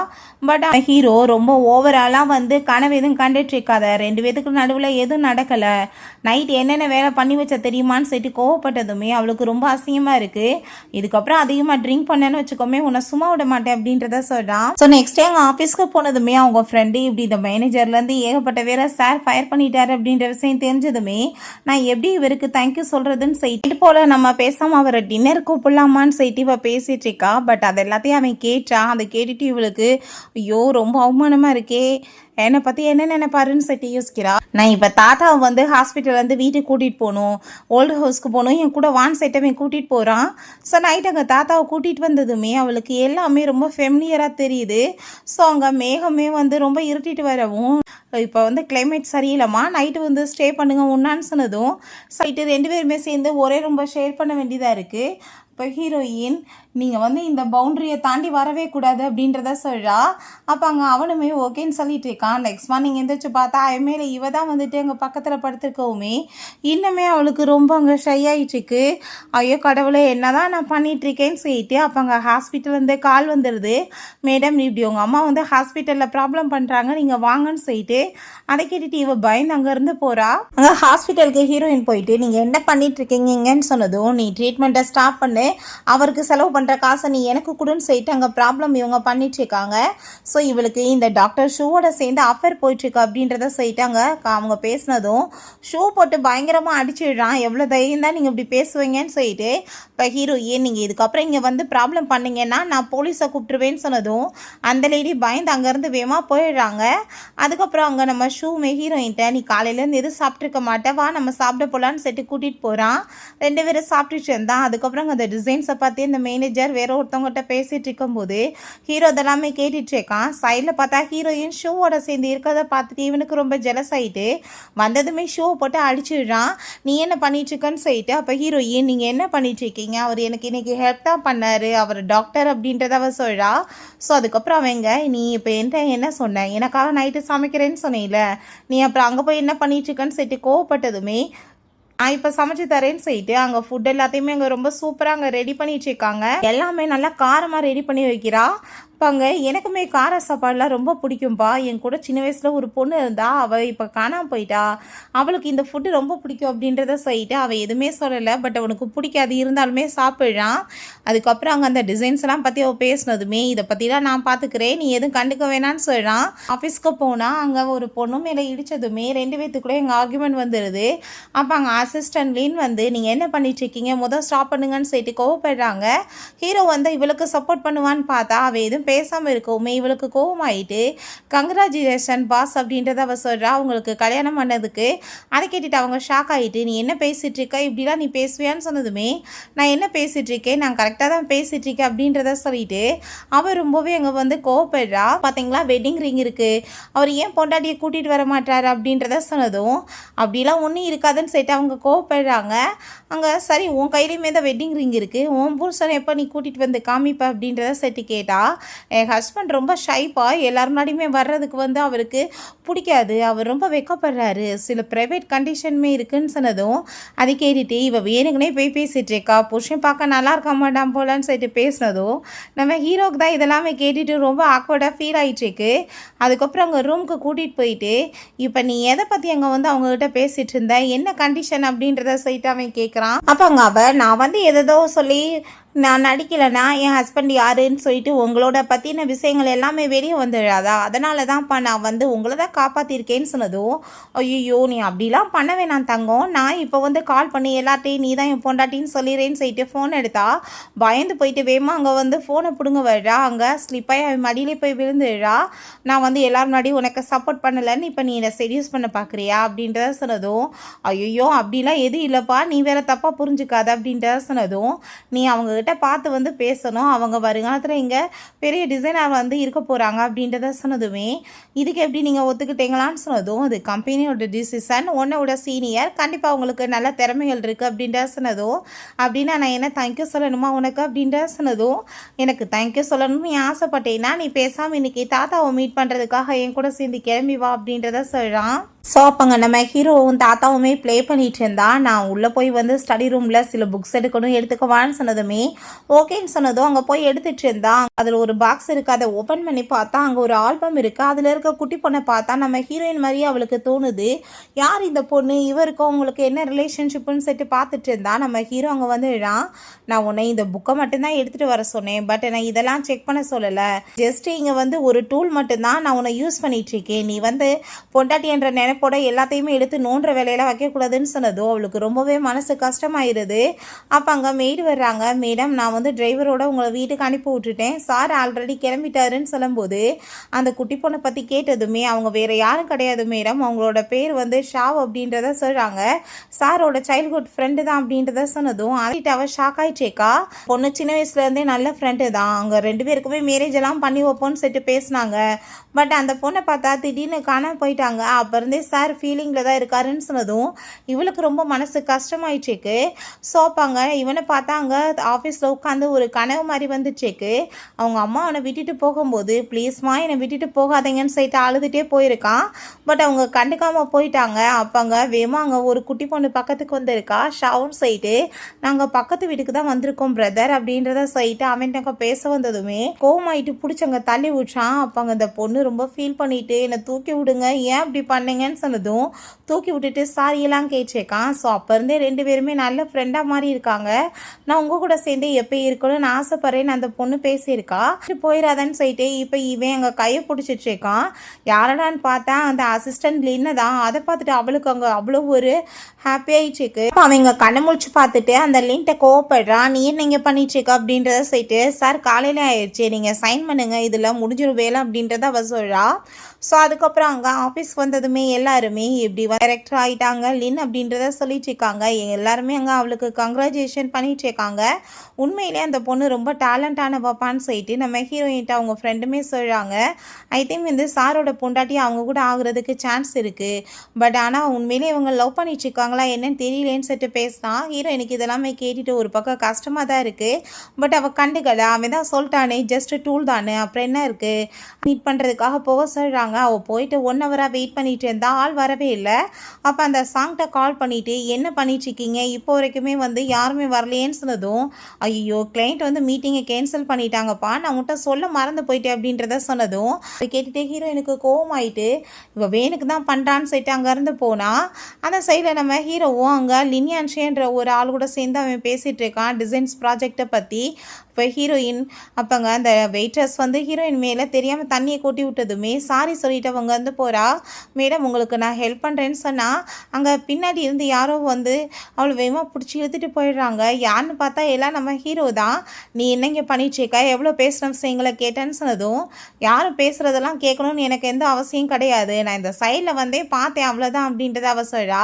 பட் ஹீரோ ரொம்ப ஓவராலாக வந்து கனவு எதுவும் கண்டுட்டு இருக்காத ரெண்டு பேத்துக்கு நடுவில் எதுவும் நடக்கலை நைட் என்னென்ன வேலை பண்ணி வச்ச தெரியுமான்னு சொல்லிட்டு கோவப்பட்டதுமே அவளுக்கு ரொம்ப அசிங்கமாக இருக்குது. இதுக்கப்புறம் அதிகமாக ட்ரிங்க் பண்ணேன்னு வச்சுக்கோமே உன்னை சும்மா விட மாட்டேன் அப்படின்றத சொல்கிறான். ஸோ நெக்ஸ்ட் டே அவங்க ஆஃபீஸ்க்கு போனதுமே அவங்க ஃப்ரெண்டு இப்படி இந்த மேனேஜர்லேருந்து ஏகப்பட்ட வேலை சார் ஃபயர் பண்ணிட்டாரு அப்படின்ற விஷயம் தெரிஞ்சதுமே நான் எப்படி இவருக்கு தேங்க்யூ சொல்கிறதுன்னு சொல்லிட்டு போல் நம்ம பேசாமல் அவரை டின்னர் கூப்பிடலாமான்னு சொல்லிட்டு இவள் பேசிகிட்டு இருக்கா. பட் அதெல்லாம் அவன் கேட்டான். அதை கேட்டுட்டு இவளுக்கு ஐயோ ரொம்ப அவமானமாக இருக்கே என்னை பற்றி என்ன நினைப்பாருன்னு சொல்லிட்டு யோசிக்கிறா. நான் இப்போ தாத்தாவை வந்து ஹாஸ்பிட்டல்லேருந்து வீட்டுக்கு கூட்டிகிட்டு போகணும் ஓல்டு ஹவுஸ்க்கு போகணும் என் கூட வான் சைட்டை கூட்டிகிட்டு போகிறான். ஸோ நைட் அங்கே தாத்தாவை கூட்டிகிட்டு வந்ததுமே அவளுக்கு எல்லாமே ரொம்ப ஃபெமிலியராக தெரியுது. ஸோ அங்கே மேகமே வந்து ரொம்ப இருட்டிட்டு வரவும் இப்போ வந்து கிளைமேட் சரியில்லைம்மா நைட்டு வந்து ஸ்டே பண்ணுங்க ஒன்றான்னு சொன்னதும் சைட்டு ரெண்டு பேருமே சேர்ந்து ஒரே ரொம்ப ஷேர் பண்ண வேண்டியதாக இருக்குது. இப்போ ஹீரோயின் நீங்கள் வந்து இந்த பவுண்ட்ரியை தாண்டி வரவே கூடாது அப்படின்றத சொல்கிறா. அப்போ அங்கே அவனுமே ஓகேன்னு சொல்லிட்டு இருக்கான். நெக்ஸ்ட் மார்னிங் எந்திரிச்சு பார்த்தா அவன் மேலே இவ தான் வந்துட்டு அங்கே பக்கத்தில் படுத்துருக்கவுமே இன்னுமே அவளுக்கு ரொம்ப அங்கே ஷை ஆகிட்டுருக்கு. ஐயோ கடவுளை என்ன தான் நான் பண்ணிகிட்ருக்கேன்னு சொல்லிட்டு அப்போ அங்கே ஹாஸ்பிட்டல்லேருந்தே கால் வந்துடுது. மேடம் இப்படி உங்கள் அம்மா வந்து ஹாஸ்பிட்டலில் ப்ராப்ளம் பண்ணுறாங்க நீங்கள் வாங்கன்னு சொல்லிட்டு அதை கேட்டுட்டு இவ பயந்து அங்கேருந்து போகிறா. அங்கே ஹாஸ்பிட்டலுக்கு ஹீரோயின் போயிட்டு நீங்கள் என்ன பண்ணிகிட்ருக்கீங்கன்னு சொன்னதும் நீ ட்ரீட்மெண்ட்டை ஸ்டாப் பண்ணு அவருக்கு செலவு பண்ணுற காசை நீ எனக்கு கொடுன்னு சொல்லிட்டு அங்கே ப்ராப்ளம் இவங்க பண்ணிட்டுருக்காங்க. ஸோ இவளுக்கு இந்த டாக்டர் ஷூவோட சேர்ந்து அஃபேர் போயிட்டுருக்கு அப்படின்றத சொல்லிட்டாங்க. அவங்க பேசினதும் ஷூ போட்டு பயங்கரமாக அடிச்சிடுறான். எவ்வளோ தைரியம் தான் நீங்கள் இப்படி பேசுவீங்கன்னு சொல்லிட்டு இப்போ ஹீரோயின் நீங்கள் இதுக்கப்புறம் இங்கே வந்து ப்ராப்ளம் பண்ணிங்கன்னா நான் போலீஸை கூப்பிட்டுருவேன்னு சொன்னதும் அந்த லேடி பயந்து அங்கேருந்து வேகமாக போயிடுறாங்க. அதுக்கப்புறம் அங்கே நம்ம ஷூமே ஹீரோயின்ட்ட நீ காலையிலேருந்து எதுவும் சாப்பிட்ருக்க மாட்டேன் வா நம்ம சாப்பிட போகலான்னு சொல்லிட்டு கூட்டிகிட்டு போகிறான். ரெண்டு பேரும் சாப்பிட்டுட்டு இருந்தான். அதுக்கப்புறம் அந்த டிசைன்ஸை பார்த்து இந்த மேனேஜர் வேற ஒருத்தவங்ககிட்ட பேசிகிட்டு இருக்கும்போது ஹீரோ இதெல்லாமே கேட்டுட்டு இருக்கான். சைடில் பார்த்தா ஹீரோயின் ஷூவோட சேர்ந்து இருக்கிறத பார்த்துட்டு இவனுக்கு ரொம்ப ஜெலஸ் ஆகிட்டு வந்ததுமே ஷூவை போட்டு அடிச்சிடுறான். நீ என்ன பண்ணிட்டுருக்கன்னு சொல்லிட்டு அப்போ ஹீரோயின் நீங்கள் என்ன பண்ணிட்டுருக்கீங்க அவர் எனக்கு இன்றைக்கி ஹெல்ப் தான் பண்ணார் அவர் டாக்டர் அப்படின்றத அவ சொல்கிறா. ஸோ அதுக்கப்புறம் அவங்க நீ இப்போ என்ன சொன்ன எனக்காக நைட்டு சமைக்கிறேன்னு சொன்னீல நீ அப்புறம் அங்கே போய் என்ன பண்ணிட்டுருக்கன்னு சொல்லிட்டு கோவப்பட்டதுமே நான் இப்போ சமைச்சு தரேன்னு சொல்லிட்டு அங்கே ஃபுட் எல்லாத்தையுமே அங்கே ரொம்ப சூப்பராக அங்கே ரெடி பண்ணிட்டு இருக்காங்க. எல்லாமே நல்லா காரமாக ரெடி பண்ணி வைக்கிறா. அங்கே எனக்குமே கார சாப்பாடுலாம் ரொம்ப பிடிக்கும்பா. என் கூட சின்ன வயசில் ஒரு பொண்ணு இருந்தா அவள் இப்போ காணாமல் போயிட்டா அவளுக்கு இந்த ஃபுட்டு ரொம்ப பிடிக்கும் அப்படின்றத சொல்லிட்டு அவள் எதுவுமே சொல்லலை. பட் அவனுக்கு பிடிக்காது இருந்தாலுமே சாப்பிட்றான். அதுக்கப்புறம் அங்கே அந்த டிசைன்ஸ் எல்லாம் பற்றி அவள் பேசினதுமே இதை பற்றிலாம் நான் பார்த்துக்கிறேன் நீ எதுவும் கண்டுக்க வேணான்னு சொல்கிறான். ஆஃபீஸ்க்கு போனால் அங்கே ஒரு பொண்ணு மேலே இடித்ததுமே ரெண்டு பேத்துக்குள்ளே எங்கள் ஆர்குமெண்ட் வந்துடுது. அப்போ அங்கே அசிஸ்டன்ட்லின்னு வந்து நீங்கள் என்ன பண்ணிட்டுருக்கீங்க முதல் ஸ்டாப் பண்ணுங்கன்னு சொல்லிட்டு கோவப்படுறாங்க. ஹீரோ வந்து இவளுக்கு சப்போர்ட் பண்ணுவான்னு பார்த்தா அவள் எதுவும் பேசாமல் இருக்கவுமே இவளுக்கு கோவமாயிட்டு கங்க்ராச்சுலேஷன் பாஸ் அப்படின்றத அவள் சொல்கிறா அவங்களுக்கு கல்யாணம் பண்ணதுக்கு. அதை கேட்டுட்டு அவங்க ஷாக் ஆகிட்டு நீ என்ன பேசிகிட்டு இருக்க இப்படிலாம் நீ பேசுவியான்னு சொன்னதுமே நான் என்ன பேசிகிட்டு இருக்கேன் நான் கரெக்டாக தான் பேசிகிட்டு இருக்கேன் அப்படின்றத சொல்லிட்டு அவள் ரொம்பவே அங்கே வந்து கோவப்படுறா. பார்த்தீங்களா வெட்டிங் ரிங் இருக்குது அவர் ஏன் பொண்டாட்டியை கூட்டிகிட்டு வர மாட்டாரு அப்படின்றத சொன்னதும் அப்படிலாம் ஒன்றும் இருக்காதுன்னு சொல்லிட்டு அவங்க கோவப்படுறாங்க. அங்கே சரி உன் கையிலையுமே தான் வெட்டிங் ரிங் இருக்குது உன் புருஷனை எப்போ நீ கூட்டிகிட்டு வந்து காமிப்ப அப்படின்றத சேர்த்து கேட்டா என் ஹஸ்பண்ட் ரொம்ப ஷைப்பா, எல்லார் முன்னாடியுமே வர்றதுக்கு வந்து அவருக்கு பிடிக்காது, அவர் ரொம்ப வெக்கப்படுறாரு, சில ப்ரைவேட் கண்டிஷனுமே இருக்குன்னு சொன்னதும் அதை கேட்டுட்டு இவ வேணுங்கனே போய் பேசிட்டு இருக்கா, புருஷன் பார்க்க நல்லா இருக்க மாட்டான் போலன்னு சொல்லிட்டு பேசினதும் நம்ம ஹீரோக்கு தான் இதெல்லாமே கேட்டுட்டு ரொம்ப ஆக்வர்டாக ஃபீல் ஆகிட்டுருக்கு. அதுக்கப்புறம் அவங்க ரூமுக்கு கூட்டிகிட்டு போயிட்டு இப்போ நீ எதை பற்றி அங்கே வந்து அவங்ககிட்ட பேசிகிட்டு இருந்த, என்ன கண்டிஷன் அப்படின்றத சொல்லிட்டு அவன் கேட்குறான். அப்போ அங்கே நான் வந்து எதோ சொல்லி நான் நடிக்கலைன்னா என் ஹஸ்பண்ட் யாருன்னு சொல்லிட்டு உங்களோட பற்றின விஷயங்கள் எல்லாமே வெளியே வந்துடாதா, அதனால தான்ப்பா நான் வந்து உங்களை தான் காப்பாற்றிருக்கேன்னு சொன்னதும் ஐயோ நீ அப்படிலாம் பண்ண வேணாம் தங்கம், நான் இப்போ வந்து கால் பண்ணி எல்லார்ட்டையும் நீ தான் என் பொண்டாட்டின்னு சொல்லிடுறேன்னு சொல்லிட்டு ஃபோன் எடுத்தா பயந்து போயிட்டு வேமா அங்கே வந்து ஃபோனை பிடுங்க வர்றா, அங்கே ஸ்லிப்பாகி அவன் மடியிலே போய் விழுந்துடுறா, நான் வந்து எல்லாரும் முன்னாடி உனக்கு சப்போர்ட் பண்ணலைன்னு இப்போ நீ என்னை செடியூஸ் பண்ண பார்க்குறியா அப்படின்றத சொன்னதும் ஐயோ அப்படிலாம் எதுவும் இல்லைப்பா, நீ வேறு தப்பாக புரிஞ்சுக்காத அப்படின்றத சொன்னதும் நீ அவங்க கிட்ட பார்த்து வந்து பேசணும், அவங்க வருங்காலத்தில் இங்கே பெரிய டிசைனர் வந்து இருக்க போகிறாங்க அப்படின்றத சொன்னதுமே இதுக்கு எப்படி நீங்கள் ஒத்துக்கிட்டீங்களான்னு சொன்னதும் அது கம்பெனியோட டிசிஷன், உன்னோட சீனியர் கண்டிப்பாக உங்களுக்கு நல்ல திறமைகள் இருக்குது அப்படின்றத சொன்னதும் அப்படின்னா நான் என்ன தேங்க்யூ சொல்லணுமா உனக்கு அப்படின்றத சொன்னதும் எனக்கு தேங்க்யூ சொல்லணும்னு ஆசைப்பட்டேன்னா நீ பேசாமல் இன்றைக்கி தாத்தாவை மீட் பண்ணுறதுக்காக என் கூட சேர்ந்து கிளம்பி வா அப்படின்றத சொல்கிறான். ஸோ அப்போங்க நம்ம ஹீரோவும் தாத்தாவுமே ப்ளே பண்ணிகிட்டு இருந்தா, நான் உள்ளே போய் வந்து ஸ்டடி ரூமில் சில புக்ஸ் எடுக்கணும் எடுத்துக்கவான்னு சொன்னதுமே ஓகேன்னு சொன்னதும் அங்கே போய் எடுத்துகிட்டு இருந்தா, அதில் ஒரு பாக்ஸ் இருக்குது, அதை ஓப்பன் பண்ணி பார்த்தா அங்கே ஒரு ஆல்பம் இருக்குது, அதில் இருக்க குட்டி பொண்ணை பார்த்தா நம்ம ஹீரோயின் மாதிரியே அவளுக்கு தோணுது, யார் இந்த பொண்ணு, இவருக்கும் உங்களுக்கு என்ன ரிலேஷன்ஷிப்புன்னு சொல்லிட்டு பார்த்துட்டு இருந்தா நம்ம ஹீரோ அங்கே வந்துடுறான். நான் உன்னை இந்த புக்கை மட்டும்தான் எடுத்துகிட்டு வர சொன்னேன், பட் நான் இதெல்லாம் செக் பண்ண சொல்லலை, ஜஸ்ட் இங்கே வந்து ஒரு டூல் மட்டும்தான் நான் உன்னை யூஸ் பண்ணிகிட்ருக்கேன், நீ வந்து பொண்டாட்டி என்ற நினைப்போட எல்லாத்தையுமே எடுத்து நோண்டுற வேலையெல்லாம் வைக்கக்கூடாதுன்னு சொன்னதோ அவளுக்கு ரொம்பவே மனசு கஷ்டமாயிருது. அப்போ அங்கே மெய்டு வர்றாங்க, மேடம் நான் வந்து டிரைவரோட உங்களை வீட்டுக்கு அனுப்பி விட்டுட்டேன், சார் ஆல்ரெடி கிளம்பிட்டாருன்னு சொல்லும்போது அந்த குட்டி பொண்ணை பற்றி கேட்டதுமே அவங்க வேறு யாரும் கிடையாது மேடம், அவங்களோட பேர் வந்து ஷாவ் அப்படின்றத சொல்கிறாங்க, சாரோட சைல்ட்ஹுட் ஃப்ரெண்டு தான் அப்படின்றத சொன்னதும் அதுக்கிட்ட அவள் ஷாக் ஆகிட்டேக்கா, பொண்ணு சின்ன வயசுலேருந்தே நல்ல ஃப்ரெண்டு தான், அவங்க ரெண்டு பேருக்குமே மேரேஜ் எல்லாம் பண்ணி வைப்போன்னு சொல்லிட்டு பேசினாங்க, பட் அந்த பொண்ணை பார்த்தா திடீர்னு காணாம போயிட்டாங்க, அப்போ இருந்தே சார் ஃபீலிங்கில் தான் இருக்காருன்னு சொன்னதும் இவளுக்கு ரொம்ப மனசு கஷ்டமாயிடுச்சேக்கு. ஸோ அப்பாங்க இவனை பார்த்தாங்க ஆஃபீஸில் உட்காந்து ஒரு கனவு மாதிரி வந்துச்சேக்கு, அவங்க அம்மா அவனை விட்டுட்டு போகும்போது ப்ளீஸ்மா என்னை விட்டுட்டு போகாதீங்கன்னு சொல்லிட்டு அழுதுகிட்டே போயிருக்கான், பட் அவங்க கண்டுக்காமல் போயிட்டாங்க. அப்பாங்க வேமா அங்கே ஒரு குட்டி பொண்ணு பக்கத்துக்கு வந்திருக்கா, ஷவுன்னு சொல்லிட்டு நாங்கள் பக்கத்து வீட்டுக்கு தான் வந்திருக்கோம் பிரதர் அப்படின்றத சொல்லிட்டு அவன்கிட்ட பேச வந்ததுமே கோவமாயிட்டு பிடிச்சவங்க தள்ளி விட்டான். அப்பாங்க இந்த பொண்ணு ரொம்ப ஃபீல் பண்ணிட்டு என்னை தூக்கி விடுங்க, ஏன் இப்படி பண்ணீங்கன்னு சொன்னதும் தூக்கி விட்டுட்டு சாரியெல்லாம் கேட்டிருக்கான். ஸோ அப்போ இருந்தே ரெண்டு பேருமே நல்ல ஃப்ரெண்டாக மாதிரி இருக்காங்க, நான் உங்கள் கூட சேர்ந்து எப்போ இருக்கணும்னு ஆசைப்படுறேன்னு அந்த பொண்ணு பேசியிருக்கா, போயிடாதன்னு சொல்லிட்டு இப்போ இவன் அங்கே கையை பிடிச்சிட்டு இருக்கான். யாரடான்னு பார்த்தா அந்த அசிஸ்டன்ட் லின்னு தான், அதை பார்த்துட்டு அவளுக்கு அங்கே அவ்வளோ ஒரு ஹாப்பி ஆகிடுச்சிருக்கு. இப்போ அவங்க கண்ணை முடிச்சு பார்த்துட்டு அந்த லின்ட்டை கோவப்படுறான், நீ என்ன இங்கே பண்ணிட்டுருக்க அப்படின்றத சொல்லிட்டு சார் காலையில் ஆயிடுச்சு நீங்கள் சைன் பண்ணுங்க இதில் முடிஞ்சிடும் வேலை அப்படின்றத அவள் சொல்கிறா. ஸோ அதுக்கப்புறம் அங்கே ஆஃபீஸ் வந்ததுமே எல்லாருமே இப்படி டைரக்டர் ஆகிட்டாங்க லின் அப்படின்றத சொல்லிட்டு இருக்காங்க, எல்லாருமே அங்கே அவளுக்கு கங்க்ராச்சுலேஷன் பண்ணிட்டு இருக்காங்க. உண்மையிலே அந்த பொண்ணு ரொம்ப டேலண்டான பாப்பான்னு சொல்லிட்டு நம்ம ஹீரோயின்ட்ட அவங்க ஃப்ரெண்டுமே சொல்கிறாங்க. ஐ திங்க் வந்து சாரோட பொண்டாட்டி அவங்க கூட ஆகுறதுக்கு சான்ஸ் இருக்குது, பட் ஆனால் உண்மையிலே இவங்க லவ் பண்ணிட்டு இருக்காங்களா என்னன்னு தெரியலேன்னு சொல்லிட்டு பேசினா ஹீரோயினுக்கு இதெல்லாமே கேட்டுட்டு ஒரு பக்கம் கஷ்டமாக தான் இருக்குது, பட் அவள் கண்டுக்கலை, அவன் தான் சொல்லிட்டானே ஜஸ்ட் டூல் தானே அப்புறம் என்ன இருக்குது மீட் பண்ணுறதுக்காக போக சொல்கிறாங்க. அவள் போயிட்டு 1 ஹவராக வெயிட் பண்ணிட்டு இருந்தா ஆள் வரவே இல்லை. அப்போ அந்த சாங்கிட்ட கால் பண்ணிவிட்டு என்ன பண்ணிட்டுருக்கீங்க இப்போ வரைக்குமே வந்து யாருமே வரலையேன்னு சொன்னதும் ஐயோ கிளைண்ட் வந்து மீட்டிங்கை கேன்சல் பண்ணிட்டாங்கப்பா, நான் உன்கிட்ட சொல்ல மறந்து போயிட்டேன் அப்படின்றத சொன்னதும் அதை கேட்டுட்டு ஹீரோயினுக்கு கோவமாயிட்டு இவள் வேணுக்கு தான் பண்ணுறான்னு சொல்லிட்டு அங்கேருந்து போனால் அந்த சைடில் நம்ம ஹீரோவும் அங்கே லினியான்ஷேன்ற ஒரு ஆள் கூட சேர்ந்து அவன் பேசிகிட்டு இருக்கான் டிசைன்ஸ் ப்ராஜெக்டை பற்றி. இப்போ ஹீரோயின் அப்போங்க அந்த வெயிட்டர்ஸ் வந்து ஹீரோயின் மேலே தெரியாமல் தண்ணியை கொட்டி விட்டதுமே சாரி சொல்லிட்டு அவங்க வந்து போகிறா, மேடம் உங்களுக்கு நான் ஹெல்ப் பண்ணுறேன்னு சொன்னால் அங்கே பின்னாடி இருந்து யாரோ வந்து அவளை வேகமாக பிடிச்சி இழுத்துட்டு போயிடுறாங்க. யாருன்னு பார்த்தா எல்லாம் நம்ம ஹீரோ தான். நீ என்னங்க பண்ணிட்டுருக்க, எவ்வளோ பேசுகிற விஷயங்களை கேட்டேன்னு சொன்னதும் யாரும் பேசுகிறதெல்லாம் கேட்கணும்னு எனக்கு எந்த அவசியம் கிடையாது, நான் இந்த சைடில் வந்தே பார்த்தேன் அவ்வளோதான் அப்படின்றத அவ சொல்கிறா.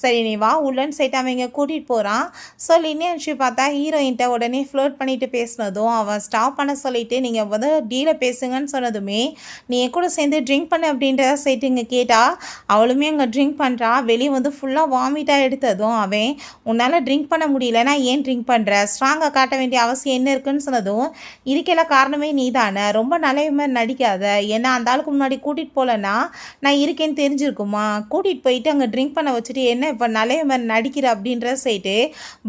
சரி நீ வா உள்ளன்னு சொல்லிட்டு அவங்க கூட்டிகிட்டு போகிறான். ஸோ லினியான்ஷி பார்த்தா ஹீரோயின்ட்ட உடனே ஃப்ளோட் பண்ணிட்டு பேசினதும் அவன் ஸ்டாப் பண்ண சொல்லிட்டு நீங்கள் வந்து டீலை பேசுங்கன்னு சொன்னதுமே நீ என் கூட சேர்ந்து ட்ரிங்க் பண்ண அப்படின்றத சேர்த்து இங்கே கேட்டால் அவளுமே அங்கே ட்ரிங்க் பண்ணுறா. வெளியே வந்து ஃபுல்லாக வாமிட்டாக எடுத்ததும் அவன் உன்னால் ட்ரிங்க் பண்ண முடியலன்னா ஏன் ட்ரிங்க் பண்ணுற, ஸ்ட்ராங்காக காட்ட வேண்டிய அவசியம் என்ன இருக்குன்னு சொன்னதும் இதுக்கெல்லாம் காரணமே நீ தானே, ரொம்ப நல்ல மாதிரி நடிக்காத, ஏன்னா அந்த ஆளுக்கு முன்னாடி கூட்டிகிட்டு போகலன்னா நான் இருக்கேன்னு தெரிஞ்சிருக்குமா, கூட்டிகிட்டு போயிட்டு அங்கே ட்ரிங்க் பண்ண வச்சுட்டு என்ன இப்போ நல்ல மாதிரி நடிக்கிற அப்படின்ற சைட்டு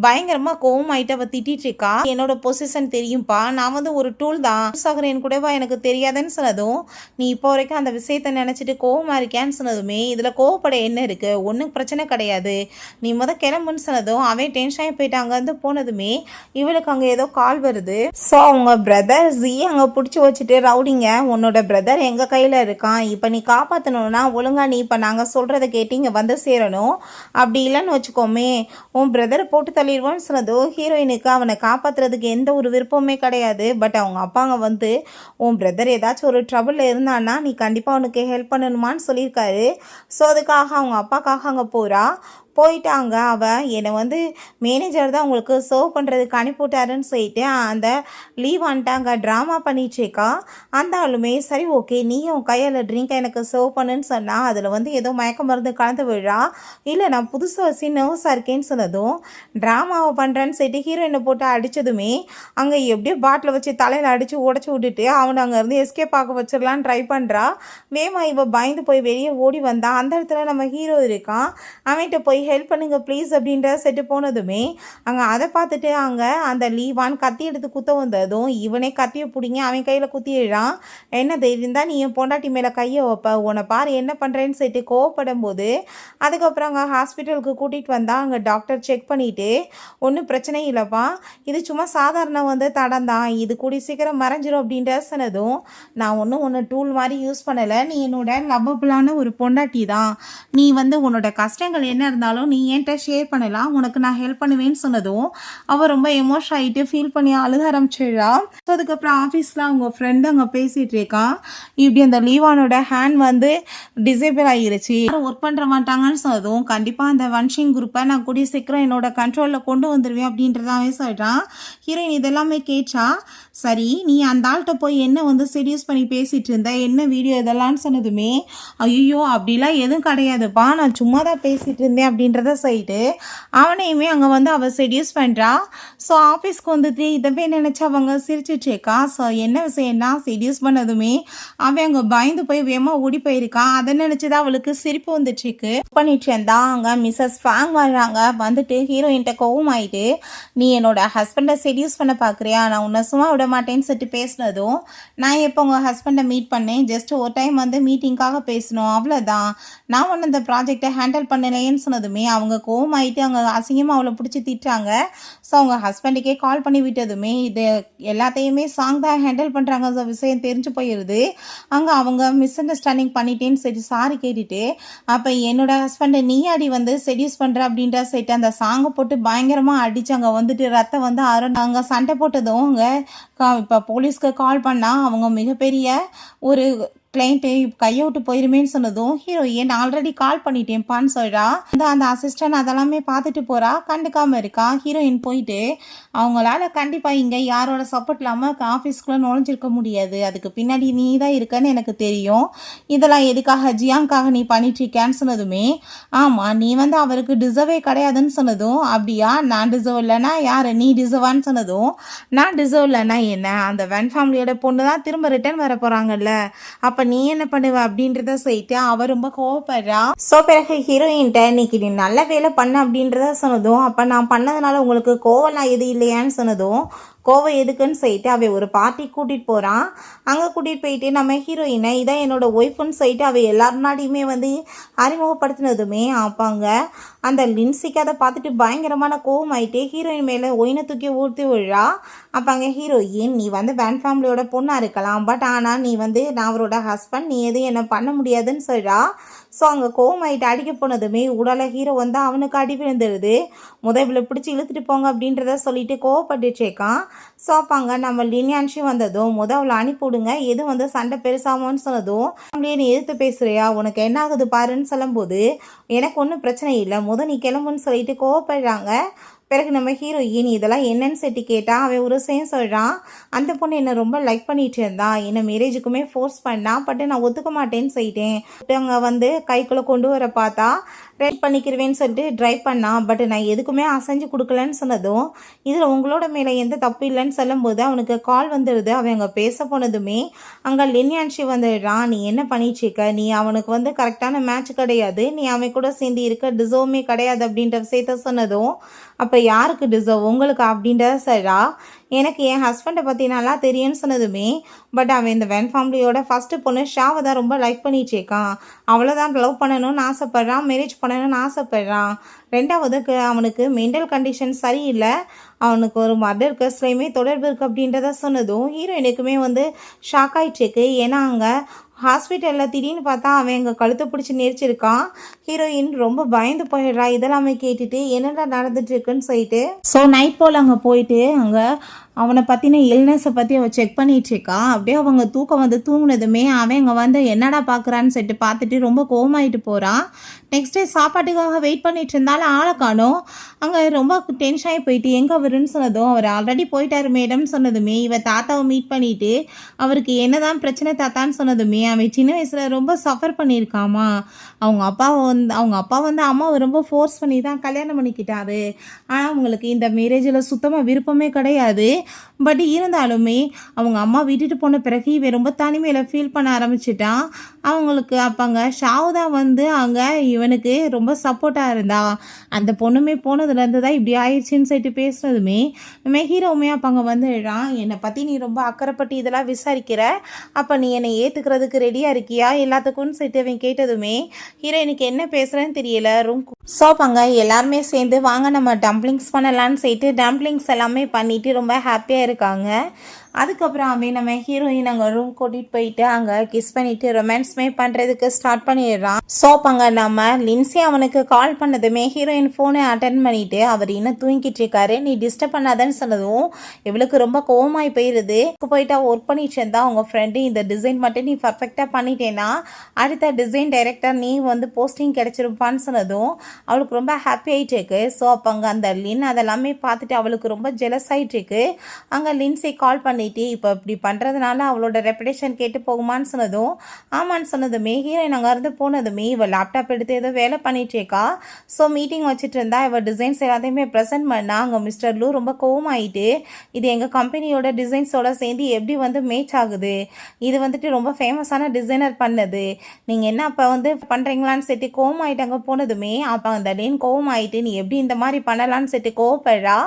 பயங்கரமாக கோவமாயிட்டு அவள் திட்டிகிட்டு இருக்கா. என்னோட பொசிஷன் தெரியும்ப்பா, நான் வந்து ஒரு டூல் தான், சாகரேன் கூடவா எனக்கு தெரியாதுன்னு சொன்னதும் நீ இப்போ வரைக்கும் அந்த விஷயத்தை நினச்சிட்டு கோவமாக இருக்கியான்னு சொன்னதுமே இதில் கோவப்பட என்ன இருக்குது, ஒன்றும் பிரச்சனை கிடையாது, நீ கிளம்புன்னு சொன்னதும் அவன் டென்ஷன் ஆகி போயிட்டு அங்கேருந்து போனதுமே இவளுக்கு அங்கே ஏதோ கால் வருது. ஸோ அவங்க பிரதர் ஜி அங்கே பிடிச்சி வச்சுட்டு ரவுடிங்க உன்னோட பிரதர் எங்கள் கையில் இருக்கான், இப்போ நீ காப்பாற்றணும்னா ஒழுங்கா நீ இப்போ நாங்கள் சொல்கிறத கேட்டு இங்கே வந்து சேரணும், அப்படி இல்லைன்னு வச்சுக்கோமே உன் பிரதரை போட்டு தள்ளிடுவோன்னு சொன்னதும் ஹீரோயினுக்கு அவனை காப்பாற்றுறதுக்கு எந்த ஒரு விருப்பமே கிடையாது. பட் அவங்க அப்பாங்க வந்து உன் பிரதர் ஏதாச்சும் ஒரு ட்ரபிளில் இருந்தான்னா நீ கண்டிப்பாக அவனுக்கு ஹெல்ப் பண்ணணுமான்னு சொல்லியிருக்காரு. ஸோ அதுக்காக அவங்க அப்பாக்காக அங்கே போயிட்டாங்க. அவள் என்னை வந்து மேனேஜர் தான் உங்களுக்கு சர்வ் பண்ணுறதுக்கு அனுப்பிவிட்டாருன்னு சொல்லிட்டு அந்த லீவ் வந்துட்டாங்க ட்ராமா பண்ணிட்டுருக்கா. அந்த ஆளுமே சரி ஓகே நீயும் கையில் ட்ரிங்க் எனக்கு சர்வ் பண்ணுன்னு சொன்னால் அதில் வந்து ஏதோ மயக்க மருந்து கலந்து விழா, இல்லை நான் புதுசு வச்சு நர்வஸாக இருக்கேன்னு சொன்னதும் ட்ராமாவை பண்ணுறேன்னு சொல்லிட்டு ஹீரோயினை போட்டு அடித்ததுமே அங்கே எப்படியோ பாட்டில் வச்சு தலையில் அடித்து உடச்சி விட்டுட்டு அவனை அங்கேருந்து எஸ்கேப் ஆக வச்சிடலான்னு ட்ரை பண்ணுறா. வேமா இவள் பயந்து போய் வெளியே ஓடி வந்தா. அந்த இடத்துல நம்ம ஹீரோ இருக்கான், அவன்கிட்ட போய் ஹெல்ப் பண்ணுங்க ப்ளீஸ் அப்படின்ற செட்டு போனதுமே அங்கே அதை பார்த்துட்டு அங்கே அந்த லீவான் கத்தி எடுத்து குத்த வந்ததும் இவனே கத்தியை பிடிங்க அவன் கையில் குத்திடுறான். என்ன தைரியம் தான் நீ என் பொண்டாட்டி மேலே கையை வைப்ப, உன்னை பாரு என்ன பண்ணுறேன்னு சொல்லிட்டு கோவப்படும் போது அதுக்கப்புறம் அங்கே ஹாஸ்பிட்டலுக்கு கூட்டிகிட்டு வந்தால் அங்கே டாக்டர் செக் பண்ணிவிட்டு ஒன்றும் பிரச்சனை இல்லைப்பா, இது சும்மா சாதாரண வந்து தடம் தான், இது கூடி சீக்கிரம் மறைஞ்சிரும் அப்படின்ற சொன்னதும் நான் ஒன்று டூல் மாதிரி யூஸ் பண்ணலை, நீ என்னோட லவ்வபுளான ஒரு பொண்டாட்டி தான், நீ வந்து உன்னோட கஷ்டங்கள் என்ன இருந்தாலும் நீ என்கிட்ட ஷேர் பண்ணலாம், உனக்கு நான் ஹெல்ப் பண்ணுவேன்னு சொன்னதும் அவள் ரொம்ப எமோஷன் ஆகிட்டு ஃபீல் பண்ணி அழுக ஆரம்பிச்சிடுறா. ஸோ அதுக்கப்புறம் ஆஃபீஸில் அவங்க ஃப்ரெண்டு அங்கே பேசிகிட்டு இருக்கான், இப்படி அந்த லீவானோட ஹேண்ட் வந்து டிசேபிள் ஆகிருச்சு, யாரும் ஒர்க் பண்ணுற மாட்டாங்கன்னு சொன்னதும் கண்டிப்பாக அந்த வன்ஷிங் குரூப்பை நான் கூடிய சீக்கிரம் என்னோட கண்ட்ரோலில் கொண்டு வந்துடுவேன் அப்படின்றதாவே சொல்கிறான். ஹீரோயின் இதெல்லாமே கேட்டா சரி நீ அந்த ஆள்கிட்ட போய் என்ன வந்து செடியூஸ் பண்ணி பேசிகிட்டு இருந்த, என்ன வீடியோ இதெல்லாம்னு சொன்னதுமே ஐயோ அப்படிலாம் எதுவும் கிடையாதுப்பா, நான் சும்மா தான் பேசிகிட்டு இருந்தேன் அப்படின்றத சொல்லிட்டு அவனையுமே அங்கே வந்து அவள் செடியூஸ் பண்ணுறா. ஸோ ஆஃபீஸ்க்கு வந்துட்டு இதவே நினச்சி அவங்க சிரிச்சிட்ருக்கா. ஸோ என்ன விஷயம்னா செடியூஸ் பண்ணதுமே அவன் அங்கே பயந்து போய் வேகமாக ஓடி போயிருக்கான். அதை நினச்சி தான் அவளுக்கு சிரிப்பு வந்துட்டுருக்கு. பண்ணிட்டு இருந்தா அங்கே மிஸ்ஸஸ் ஃபேங் வர்றாங்க. வந்துட்டு ஹீரோயின்ட்ட கோவம் ஆகிட்டு நீ என்னோட ஹஸ்பண்டை செடியூஸ் பண்ண பார்க்குறியா, நான் உன்னை சும்மா விட மாட்டேன்னு சொல்லிட்டு பேசினதும் நான் எப்போ உங்கள் ஹஸ்பண்டை மீட் பண்ணேன், ஜஸ்ட் ஒரு டைம் வந்து மீட்டிங்காக பேசணும் அவ்வளோதான், நான் ஒன்று இந்த ப்ராஜெக்டை ஹேண்டில் பண்ணலையேன்னு சொன்னதுமே அவங்க கோவமாயிட்டு அவங்க அசிங்கமாக அவளை பிடிச்சி திட்டுறாங்க. ஸோ அவங்க ஹஸ்பண்டுக்கே கால் பண்ணி விட்டதுமே இது எல்லாத்தையுமே சாங் தான் ஹேண்டில் பண்ணுறாங்க. ஸோ விஷயம் தெரிஞ்சு போயிடுது. அங்கே அவங்க மிஸ் அண்டர்ஸ்டாண்டிங் பண்ணிட்டேன்னு சரி சாரி கேட்டுட்டு அப்போ என்னோட ஹஸ்பண்டை நீ அடி வந்து செடியூஸ் பண்ணுற அப்படின்ற சைட்டு அந்த சாங்கை போட்டு பயங்கரமாக அடித்து அங்கே வந்துட்டு ரத்தம் வந்து அங்கே சண்டை போட்டதும் அங்கே இப்போ போலீஸ்க்கு கால் பண்ணால் அவங்க மிகப்பெரிய ஒரு கிளைண்ட்டு கையை விட்டு போயிருமேன்னு சொன்னதும் ஹீரோயின் ஆல்ரெடி கால் பண்ணிட்டேன்ப்பான்னு சொல்கிறா. அந்த அசிஸ்டன்ட் அதெல்லாமே பார்த்துட்டு போகிறா, கண்டுக்காமல் இருக்கா. ஹீரோயின் போயிட்டு அவங்களால கண்டிப்பாக இங்கே யாரோட சப்போர்ட் இல்லாமல் ஆஃபீஸ்க்குள்ளே நுழைஞ்சிருக்க முடியாது, அதுக்கு பின்னாடி நீ தான் இருக்கன்னு எனக்கு தெரியும், இதெல்லாம் எதுக்காக ஜியாங்காக நீ பண்ணிட்டுருக்கேன்னு சொன்னதுமே ஆமாம் நீ வந்து அவருக்கு டிசர்வே கிடையாதுன்னு சொன்னதும் அப்படியா, நான் டிசர்வ் இல்லைன்னா யார் நீ டிசர்வான்னு சொன்னதும் நான் டிசர்வ் இல்லைன்னா என்ன, அந்த வென் ஃபேமிலியோட பொண்ணு தான் திரும்ப ரிட்டர்ன் வர போகிறாங்கல்ல, அப்போ நீ என்ன பண்ணுவ அப்படின்றத சொல்லிட்டு அவ ரொம்ப கோவப்படுறா. ஸோ பிறகு ஹீரோயின்ட்ட இன்னைக்கு நீ நல்ல வேலை பண்ண அப்படின்றத சொன்னதும் அப்போ நான் பண்ணதுனால உங்களுக்கு கோவம்லாம் எது இல்லையான்னு சொன்னதும் கோவம் எதுக்குன்னு சொல்லிட்டு அவள் ஒரு பார்ட்டி கூட்டிகிட்டு போகிறான். அங்கே கூட்டிகிட்டு போயிட்டு நம்ம ஹீரோயினை இதான் என்னோட ஒய்ஃப்னு சொல்லிட்டு அவள் எல்லாருனாலையுமே வந்து அறிமுகப்படுத்தினதுமே அப்பாங்க அந்த லின்சிக்கு அதை பார்த்துட்டு பயங்கரமான கோவம் ஆகிட்டு ஹீரோயின் மேலே ஒயினை தூக்கி ஊற்றி விழுறா. அப்போ அங்கே ஹீரோயின் நீ வந்து வேன் ஃபேமிலியோட பொண்ணாக இருக்கலாம், பட் ஆனால் நீ வந்து நான் அவரோட ஹஸ்பண்ட், நீ எதுவும் என்ன பண்ண முடியாதுன்னு சொல்கிறா. ஸோ அங்கே கோவமாயிட்டு அடிக்க போனதுமே உடல ஹீரோ வந்து அவனுக்கு அடி விழுந்துடுது. முதல்ல பிடிச்சி இழுத்துட்டு போங்க அப்படின்றத சொல்லிட்டு கோவப்பட்டுச்சேக்கான். ஸோ அப்போ அங்கே நம்ம லினியான்ஷி வந்ததும் அவளை அனுப்பிவிடுங்க, எது வந்து சண்டை பெருசாமோன்னு சொன்னதும் அப்படியே நீ எதிர்த்து பேசுகிறியா, உனக்கு என்ன ஆகுது பாருன்னு சொல்லும்போது எனக்கு ஒன்றும் பிரச்சனை இல்லை, நீ கிளம்புன்னு சொல்லிட்டு கோவப்படுறாங்க. பிறகு நம்ம ஹீரோயின் இதெல்லாம் என்னன்னு சொல்லிட்டு கேட்டால் அவன் ஒரு விஷயம் சொல்கிறான். அந்த பொண்ணு என்னை ரொம்ப லைக் பண்ணிட்டு இருந்தா, என்னை மேரேஜுக்குமே ஃபோர்ஸ் பண்ணா, பட் நான் ஒத்துக்க மாட்டேன்னு சொல்லிட்டேன். அங்கே வந்து கைக்குள்ளே கொண்டு வர பார்த்தா ரெடி பண்ணிக்கிறவேன்னு சொல்லிட்டு ட்ரை பண்ணான். பட் நான் எதுக்குமே அசைஞ்சு கொடுக்கலன்னு சொன்னதும், இதில் உங்களோட மேலே எந்த தப்பு இல்லைன்னு சொல்லும்போது அவனுக்கு கால் வந்துடுது. அவன் அங்கே பேச போனதுமே அங்கே லின்யான்ஷி வந்துடுறான். நீ என்ன பண்ணிச்சிருக்க, நீ அவனுக்கு வந்து கரெக்டான மேட்ச் கிடையாது, நீ அவன் கூட சேர்ந்து இருக்க டிசர்வுமே கிடையாது அப்படின்ற விஷயத்த சொன்னதும், அப்போ யாருக்கு டிசர்வ், உங்களுக்கு அப்படின்றத சொல்கிறா. எனக்கு என் ஹஸ்பண்டை பற்றி நல்லா தெரியும்னு சொன்னதுமே, பட் அவன் இந்த வென் ஃபேமிலியோட ஃபஸ்ட்டு பொண்ணு ஷாவை தான் ரொம்ப லைக் பண்ணிச்சேக்கான், அவளை தான் லவ் பண்ணணும்னு ஆசைப்பட்றான், மேரேஜ் பண்ணணும்னு ஆசைப்பட்றான். ரெண்டாவதுக்கு அவனுக்கு மென்டல் கண்டிஷன் சரியில்லை, அவனுக்கு ஒரு மர்டர் கேஸ்லையுமே தொடர்பு இருக்குது அப்படின்றத சொன்னதும் ஹீரோயினுக்குமே வந்து ஷாக் ஆகிட்டுருக்கு. ஏன்னா அங்கே ஹாஸ்பிட்டலில் திடீர்னு பார்த்தா அவன் எங்கள் கழுத்தை பிடிச்சி நெரிச்சிருக்கான். ஹீரோயின் ரொம்ப பயந்து போயிடுறா. இதெல்லாமே கேட்டுட்டு என்னடா நடந்துட்டுருக்குன்னு சொல்லிட்டு ஸோ நைட் போல் அங்கே போயிட்டு அங்கே அவனை பற்றின இல்னஸை பற்றி அவள் செக் பண்ணிகிட்ருக்கான். அப்படியே அவங்க தூக்கம் வந்து தூங்கினதுமே அவன் அங்கே வந்து என்னடா பார்க்குறான்னு சொல்லிட்டு பார்த்துட்டு ரொம்ப கோவமாயிட்டு போகிறான். நெக்ஸ்ட் டே சாப்பாட்டுக்காக வெயிட் பண்ணிட்டு இருந்தாலும் ஆளை காணோம். அங்கே ரொம்ப டென்ஷன் ஆகி போயிட்டு எங்கே அவருன்னு சொன்னதும், அவர் ஆல்ரெடி போயிட்டார் மேடம்னு சொன்னதுமே, இவன் தாத்தாவை மீட் பண்ணிவிட்டு அவருக்கு என்னதான் பிரச்சனை தாத்தான்னு சொன்னதுமே, அவன் சின்ன வயசில் ரொம்ப சஃபர் பண்ணியிருக்காமா. அவங்க அப்பா வந்து அம்மாவை ரொம்ப ஃபோர்ஸ் பண்ணி தான் கல்யாணம் பண்ணிக்கிட்டாரு. ஆனால் அவங்களுக்கு இந்த மேரேஜில் சுத்தமாக விருப்பமே கிடையாது. பட் இருந்தாலுமே அவங்க அம்மா விட்டுட்டு போன பிறகு இவன் ரொம்ப தனிமையில் ஃபீல் பண்ண ஆரம்பிச்சிட்டான். அவங்களுக்கு அப்போங்க ஷாவு தான் வந்து அங்கே இவனுக்கு ரொம்ப சப்போர்ட்டாக இருந்தா. அந்த பொண்ணுமே போனதுலேருந்து தான் இப்படி ஆயிடுச்சுன்னு சொல்லிட்டு பேசுனதுமே நம்ம ஹீரோவுமே அப்போ அங்கே வந்துடுறான். என்னை பற்றி நீ ரொம்ப அக்கறைப்பட்டு இதெல்லாம் விசாரிக்கிற, அப்போ நீ என்னை ஏற்றுக்கிறதுக்கு ரெடியாக இருக்கியா எல்லாத்துக்கும்னு சொல்லிட்டு அவன் கேட்டதுமே ஹீரோயினுக்கு என்ன பேசுகிறேன்னு தெரியல. சோப்பாங்க எல்லாருமே சேர்ந்து வாங்க நம்ம டம்ப்ளிங்ஸ் பண்ணலான்னு சொல்லிட்டு டம்ப்ளிங்ஸ் எல்லாமே பண்ணிவிட்டு ரொம்ப ஹாப்பியாக இருக்காங்க. அதுக்கப்புறம் அவன் நம்ம ஹீரோயின் அங்கே ரூம் கூட்டிகிட்டு போயிட்டு அங்கே கிஸ் பண்ணிவிட்டு ரொமான்ஸ்மே பண்ணுறதுக்கு ஸ்டார்ட் பண்ணிடுறான். சோப்பாங்க நம்ம லின்சி அவனுக்கு கால் பண்ணதுமே ஹீரோயின் ஃபோனை அட்டன் பண்ணிவிட்டு அவர் இன்னும் தூங்கிட்டு இருக்காரு, நீ டிஸ்டர்ப் பண்ணாதன்னு சொன்னதும் இவளுக்கு ரொம்ப கோவமாகி போயிடுது. போயிட்டு அவள் ஒர்க் பண்ணிட்டு இருந்தா அவங்க ஃப்ரெண்டு இந்த டிசைன் மட்டும் நீ பர்ஃபெக்டாக பண்ணிட்டேன்னா அடுத்த டிசைன் டைரக்டர் நீ வந்து போஸ்டிங் கிடச்சிருப்பான்னு சொன்னதும் அவளுக்கு ரொம்ப ஹாப்பி ஆகிட்டு இருக்கு. ஸோ அப்போ அங்கே அந்த லின் அதெல்லாமே பார்த்துட்டு அவளுக்கு ரொம்ப ஜெலஸ் ஆகிட்டு இருக்கு. அங்கே லின்ஸை கால் பண்ணிட்டு இப்போ இப்படி பண்ணுறதுனால அவளோட ரெப்புடேஷன் கேட்டு போகுமான்னு சொன்னதும் ஆமான்னு சொன்னதுமே ஹீரோயின் அங்கேருந்து போனதுமே இவள் லேப்டாப் எடுத்து ஏதோ வேலை பண்ணிகிட்ருக்கா. ஸோ மீட்டிங் வச்சுட்டு இருந்தா இவள் டிசைன்ஸ் எல்லாத்தையுமே ப்ரெசென்ட் பண்ணா. அங்கே மிஸ்டர் லூ ரொம்ப கோவமாயிட்டு இது எங்கள் கம்பெனியோட டிசைன்ஸோட சேர்ந்து எப்படி வந்து மேட்ச் ஆகுது, இது வந்துட்டு ரொம்ப ஃபேமஸான டிசைனர் பண்ணது, நீங்கள் என்ன அப்போ வந்து பண்ணுறீங்களான்னு சொல்லிட்டு கோவமாயிட்டு அங்கே போனதுமே அப்போ அந்த லேன் கோவமாயிட்டு நீ எப்படி இந்த மாதிரி பண்ணலான்னு சொல்லிட்டு கோவப்படுறா.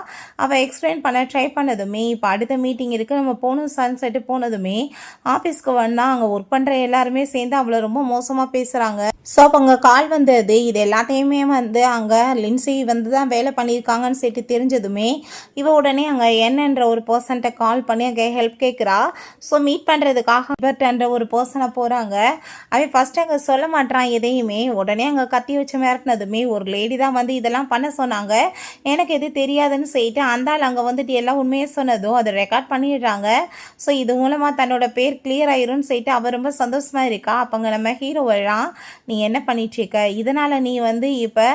அவள் எக்ஸ்பிளைன் பண்ண ட்ரை பண்ணதுமே இப்போ அடுத்த மீட்டிங் இருக்குது நம்ம போகணும் சார்னு சொல்லிட்டு போனதுமே ஆஃபீஸ்க்கு வந்தால் அங்கே ஒர்க் பண்ணுற எல்லாருமே சேர்ந்து அவளை ரொம்ப மோசமாக பேசுகிறாங்க. ஸோ அப்போ அங்கே கால் வந்தது. இது எல்லாத்தையுமே வந்து அங்கே லின்சி வந்து தான் வேலை பண்ணியிருக்காங்கன்னு சொல்லிட்டு தெரிஞ்சதுமே இவ உடனே அங்கே என்னன்ற ஒரு பர்சன்ட்ட கால் பண்ணி அங்கே ஹெல்ப் கேட்குறா. ஸோ மீட் பண்ணுறதுக்காக ஹர்பர்ட்ன்ற ஒரு பர்சனை போகிறாங்க. அவன் ஃபஸ்ட்டு அங்கே சொல்ல மாட்டான் எதையுமே. உடனே அங்கே கத்தி வச்சு மிரட்டினதுமே ஒரு லேடி தான் வந்து இதெல்லாம் பண்ண சொன்னாங்க, எனக்கு எது தெரியாதுன்னு சொல்லிட்டு அந்த ஆள் அங்கே வந்துட்டு எல்லாம் உண்மையே சொன்னதும் அதை ரெக்கார்ட் பண்ணிடுறாங்க. ஸோ இது மூலமாக தன்னோட பேர் கிளியர் ஆயிரும்னு சொல்லிட்டு அவர் ரொம்ப சந்தோஷமாக இருக்கா. அப்போங்க நம்ம ஹீரோ வரான், நீ என்ன பண்ணிட்டுருக்க, இதனால் நீ வந்து இப்போ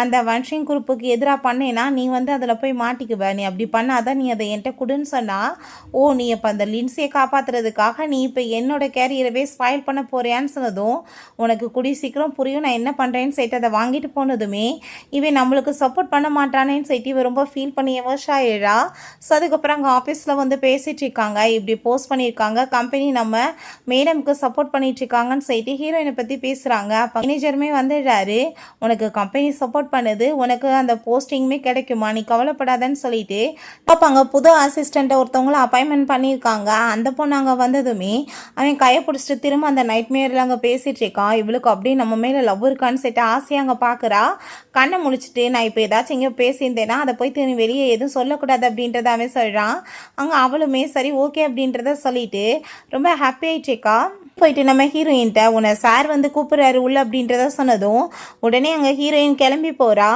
அந்த வன்ஷிங் குரூப்புக்கு எதிராக பண்ணேன்னா நீ வந்து அதில் போய் மாட்டிக்குவ, நீ அப்படி பண்ணாதான் நீ அதை என்கிட்ட கொடுன்னு சொன்னால், ஓ நீ இப்போ அந்த லின்ஸியை காப்பாற்றுறதுக்காக நீ இப்போ என்னோட கேரியரவே ஸ்பாயில் பண்ண போறியான்னு சொன்னதும் உனக்கு கூடி சீக்கிரம் புரியும் நான் என்ன பண்ணுறேன்னு சொல்லிட்டு அதை வாங்கிட்டு போனதுமே இவன் நம்மளுக்கு சப்போர்ட் பண்ண மாட்டானேன்னு சொல்லிட்டு இவன் ரொம்ப ஃபீல் பண்ணி எவர்ஷா ஆயிடுறா. ஸோ அதுக்கப்புறம் அங்கே ஆஃபீஸில் வந்து பேசிகிட்டு இருக்காங்க, இப்படி போஸ்ட் பண்ணியிருக்காங்க கம்பெனி நம்ம மேடம்க்கு சப்போர்ட் பண்ணிட்டு இருக்காங்கன்னு சொல்லிட்டு ஹீரோயினை பற்றி பேசுகிறாங்க. அப்போ மேனேஜருமே வந்துடுறாரு, உனக்கு கம்பெனி சப்போர்ட் பண்ணுது, உனக்கு அந்த போஸ்டிங்குமே கிடைக்குமா, நீ கவலைப்படாதன்னு சொல்லிட்டு அப்போ அங்கே புது அசிஸ்டண்ட்டை ஒருத்தவங்கள அப்பாயின்மெண்ட் பண்ணியிருக்காங்க. அந்த பொண்ணு அங்கே வந்ததுமே அவன் கையை பிடிச்சிட்டு திரும்ப அந்த நைட்மேரில் அங்கே பேசிகிட்டு இருக்கான். இவளுக்கு அப்படியே நம்ம மேலே லவ் இருக்கான்னு சொல்லிட்டு ஆசையாக அங்கே பார்க்குறா. கண்ணை முடிச்சுட்டு நான் இப்போ ஏதாச்சும் இங்கே பேசியிருந்தேன்னா அதை போய் திரும்பி வெளியே எதுவும் சொல்லக்கூடாது அப்படின்றத அவன் சொல்கிறான். அங்கே அவளுமே சரி ஓகே அப்படின்றத சொல்லிட்டு ரொம்ப ஹாப்பி ஆகிட்டு இருக்கா. போயிட்டு நம்ம ஹீரோயின்ட்ட உன்னை சார் வந்து கூப்பிட்றாரு உள்ள அப்படின்றத சொன்னதும் உடனே அங்கே ஹீரோயின் கிளம்பி போகிறா.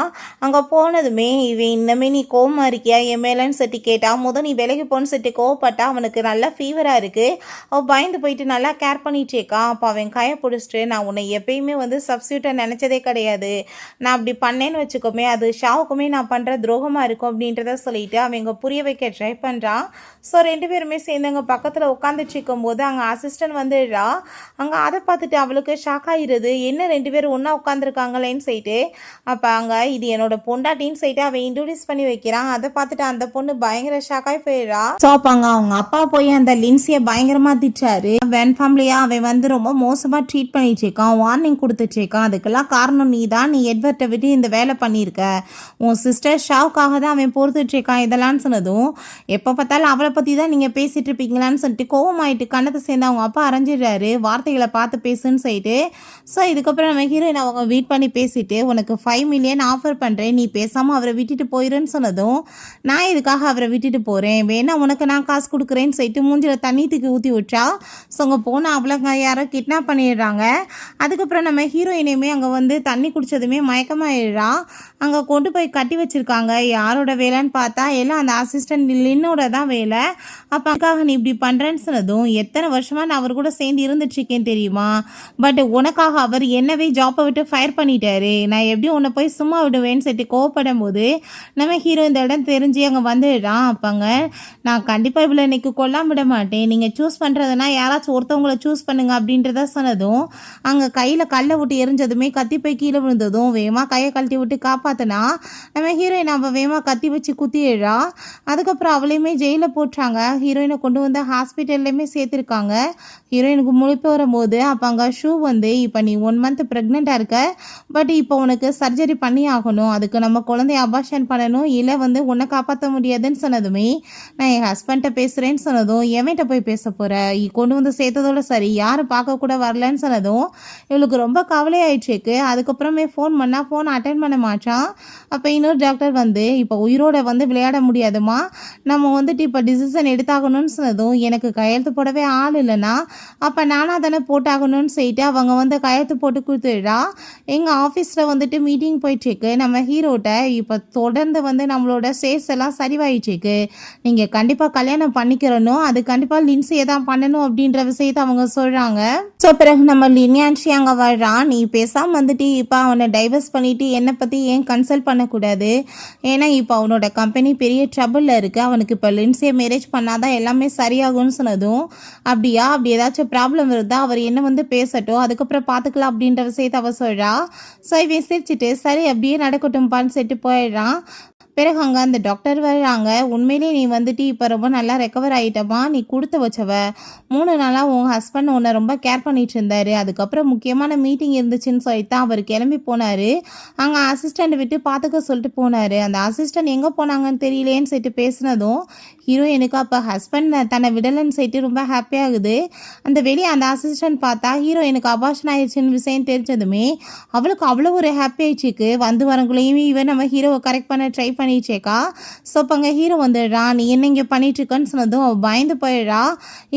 அங்கே போனதுமே இவன் இன்னமே நீ கோவமா இருக்கியா என் மேலன்னு சொல்லிட்டு கேட்டா. நீ விலகி போன்னு சொல்லிட்டு கோவப்பட்டா. அவனுக்கு நல்லா ஃபீவராக இருக்குது. அவள் பயந்து போயிட்டு நல்லா கேர் பண்ணிட்டேக்கா. அப்போ அவன் கையை பிடிச்சிட்டு நான் உன்னை எப்பயுமே வந்து சப்ஸ்டியூட்டை நினச்சதே கிடையாது, நான் அப்படி பண்ணேன்னு வச்சுக்கோமே அது ஷாவுக்குமே நான் பண்ணுற துரோகமாக இருக்கும் அப்படின்றத சொல்லிட்டு அவங்க புரிய வைக்க ட்ரை பண்ணுறான். ஸோ 2 பேருமே சேர்ந்து அங்கே பக்கத்தில் உட்காந்துச்சிக்கும் போது அங்கே அசிஸ்டன்ட் வந்துடுறா. அங்கே அதை பார்த்துட்டு அவளுக்கு ஷாக் ஆகிடுது. என்ன 2 பேரும் ஒன்றா உட்காந்துருக்காங்களேன்னு சொல்லிட்டு. அப்போ அங்கே இது என்னோட பொண்டாட்டின்னு சொல்லிட்டு அவன் இன்ட்ரோடியூஸ் பண்ணி வைக்கிறான். அதை பார்த்துட்டு அந்த பொண்ணு பயங்கர ஷாக்காகி போயிடுறா. ஸோ அப்போ அங்கே அவங்க அப்பா போய் அந்த லின்சியை பயங்கரமாக திட்டாரு. வென் ஃபேமிலியாக அவன் வந்து ரொம்ப மோசமாக ட்ரீட் பண்ணிட்டுருக்கான், வார்னிங் கொடுத்துட்ருக்கான். அதுக்கெல்லாம் காரணம் நீ தான், நீ எட்வர்ட்டை விட்டு இந்த வேலை பண்ணியிருக்க, உன் சிஸ்டர் ஷாவுக்காக தான் அவன் பொறுத்துட்ருக்கான் இதெல்லாம் சொன்னதும் எப்போ பார்த்தாலும் அவளை பற்றி தான் நீங்கள் பேசிகிட்டு இருப்பீங்களான்னு சொல்லிட்டு கோவமாயிட்டு கண்ணத்தை சேர்ந்து அவங்க அப்பா அரைஞ்சிடுறாரு. வார்த்தைகளை பார்த்து பேசுன்னு சொல்லிட்டு. ஸோ இதுக்கப்புறம் நம்ம ஹீரோயின் அவங்க வெயிட் பண்ணி பேசிட்டு உனக்கு 5 மில்லியன் ஆஃபர் பண்ணுறேன், நீ பேசாமல் அவரை விட்டுட்டு போயிடுன்னு சொன்னதும் நான் இதுக்காக அவரை விட்டுட்டு போகிறேன், வேணா உனக்கு நான் காசு கொடுக்குறேன்னு சொல்லிட்டு மூஞ்சில் தண்ணி தூக்கி ஊற்றி விட்டா. ஸோ அங்கே போனால் அவ்வளோங்க யாரோ கிட்னாப் பண்ணிடுறாங்க. அதுக்கப்புறம் நம்ம ஹீரோயினையுமே அங்கே வந்து தண்ணி குடித்ததுமே மயக்கமாயிடுறா. அங்கே கொண்டு போய் கட்டி வச்சுருக்காங்க. யாரோட வேலைன்னு பார்த்தா எல்லாம் அந்த அசிஸ்டன்ட் லின்னோட தான் வேலை. அப்போ அதுக்காக நீ இப்படி பண்ணுறேன்னு சொன்னதும் எத்தனை வருஷமாக நான் அவர் கூட சேர்ந்து இருந்துட்டுருக்கேன் தெரியுமா, பட் உனக்காக அவர் என்னவே ஜாப்பை விட்டு ஃபயர் பண்ணிட்டாரு, நான் எப்படி உன்னை போய் சும்மா விடுவேன்னு சொல்லிட்டு கோவப்படும் போது நம்ம ஹீரோ இந்த இடம் தெரிஞ்சு அங்கே வந்துடுறான். அப்போங்க நான் கண்டிப்பாக இவ்வளோ இன்னைக்கு கொல்லாம விட மாட்டேன், நீங்கள் சூஸ் பண்ணுறதுனா யாராச்சும் ஒருத்தவங்களை சூஸ் பண்ணுங்க அப்படின்றத சொன்னதும் அங்கே கையில் கல்லை விட்டு எரிஞ்சதுமே கத்தி போய் கீழே விழுந்ததும் வேகமாக கையை கழட்டி விட்டு காப்பாற்றினா. நம்ம ஹீரோயின் அவள் வேகமாக கத்தி வச்சு குத்திடுறா. அதுக்கப்புறம் அவளையுமே ஜெயிலில் போட்டுறாங்க. ஹீரோயினை கொண்டு வந்து ஹாஸ்பிட்டல்லையுமே சேர்த்துருக்காங்க. ஹீரோயினுக்கு முழிப்பு வரும்போது அப்போ அங்கே ஷூ வந்து இப்போ நீ 1 மந்த் ப்ரெக்னெண்ட்டாக இருக்க, பட் இப்போ உனக்கு சர்ஜரி பண்ணி ஆகணும், அதுக்கு நம்ம குழந்தைய அபார்ஷன் பண்ணணும், இல்லை வந்து உன்னை காப்பாற்ற முடியாதுன்னு சொன்னதுமே நான் என் ஹஸ்பண்ட்டை பேசுகிறேன்னு சொன்னதும் எவன்கிட்ட போய் பேச போகிற, கொண்டு வந்து சேர்த்ததோட சரி யாரும் பார்க்க கூட வரலன்னு சொன்னதும் இவளுக்கு ரொம்ப கவலை ஆயிடுச்சுக்கு. அதுக்கப்புறமே ஃபோன் பண்ணால் ஃபோன் அட்டன் பண்ண மாட்டான். அப்போ இன்னொரு டாக்டர் வந்து இப்போ உயிரோட வந்து விளையாட முடியாதுமா, நம்ம வந்துட்டு இப்போ டிசிஷன் எடுத்தாகணும்னு சொன்னதும் எனக்கு கையெழுத்து போடவே ஆள் இல்லைன்னா அப்போ நானாக தானே போட்டாகணும்னு சொல்லிட்டு அவங்க வந்து கையெழுத்து போட்டு கொடுத்துடுறா. எங்கள் ஆஃபீஸில் வந்துட்டு மீட்டிங் போயிட்டுருக்கு. நம்ம ஹீரோட்ட இப்போ தொடர்ந்து வந்து நம்மளோட சேல்ஸ் எல்லாம் சரிவாயிட்டுருக்கு, நீங்கள் கண்டிப்பாக கல்யாணம் பண்ணிக்கிறணும், அது கண்டிப்பாக லின்சியை தான் பண்ணணும் அப்படின்ற விஷயத்தை அவங்க சொல்கிறாங்க. ஸோ பிறகு நம்ம லினியான்ஷி அங்கே வர்றான். நீ பேசாமல் வந்துட்டு இப்போ அவனை டைவர்ஸ் பண்ணிவிட்டு என்னை பற்றி ஏன் கன்சல்ட் பண்ணக்கூடாது, ஏன்னா இப்போ அவனோட கம்பெனி பெரிய ட்ரபிளில் இருக்குது, அவனுக்கு இப்போ லின்சியை மேரேஜ் பண்ணாதான் எல்லாமே சரியாகும்னு சொன்னதும் அப்படியா, அப்படி ஏதாச்சும் ப்ராப்ளம் இருந்தால் அவர் என்ன வந்து பேசட்டும், அதுக்கப்புறம் பார்த்துக்கலாம் அப்படின்ற விஷயத்தை அவ சொல்கிறா. ஸோ இவன் சிரிச்சிட்டு சரி அப்படியே நடக்கட்டும்பான்னு சொல்லிட்டு போயிடுறான். பிறகு அங்கே அந்த டாக்டர் வர்றாங்க. உண்மையிலே நீ வந்துட்டு இப்போ ரொம்ப நல்லா ரெக்கவர் ஆகிட்டமா, நீ கொடுத்து வச்சவ 3 நாளாக உன் ஹஸ்பண்ட் உன்னை ரொம்ப கேர் பண்ணிட்டு இருந்தாரு, அதுக்கப்புறம் முக்கியமான மீட்டிங் இருந்துச்சுன்னு சொல்லிட்டு தான் அவர் கிளம்பி போனார். அங்கே அசிஸ்டண்ட் விட்டு பார்த்துக்க சொல்லிட்டு போனார். அந்த அசிஸ்டண்ட் எங்கே போனாங்கன்னு தெரியலேன்னு சொல்லிட்டு பேசினதும் ஹீரோயினுக்கு அப்போ ஹஸ்பண்ட் தன்னை விடலைன்னு சொல்லிட்டு ரொம்ப ஹாப்பியாகுது. அந்த வெளியே அந்த அசிஸ்டண்ட் பார்த்தா ஹீரோயினுக்கு அபார்ஷன் ஆயிடுச்சுன்னு விஷயம் தெரிஞ்சதுமே அவளுக்கு அவ்வளோ ஒரு ஹாப்பி ஆயிடுச்சுக்கு. வந்து வரங்குள்ளேயுமே இவன் நம்ம ஹீரோவை கரெக்ட் பண்ண ட்ரை பண்ணிச்சேக்கா. ஸோ அப்போ அங்கே ஹீரோ வந்துடுறா. நீ என்ன இங்கே பண்ணிட்டுருக்கன்னு சொன்னதும் அவள் பயந்து போயிடுறா.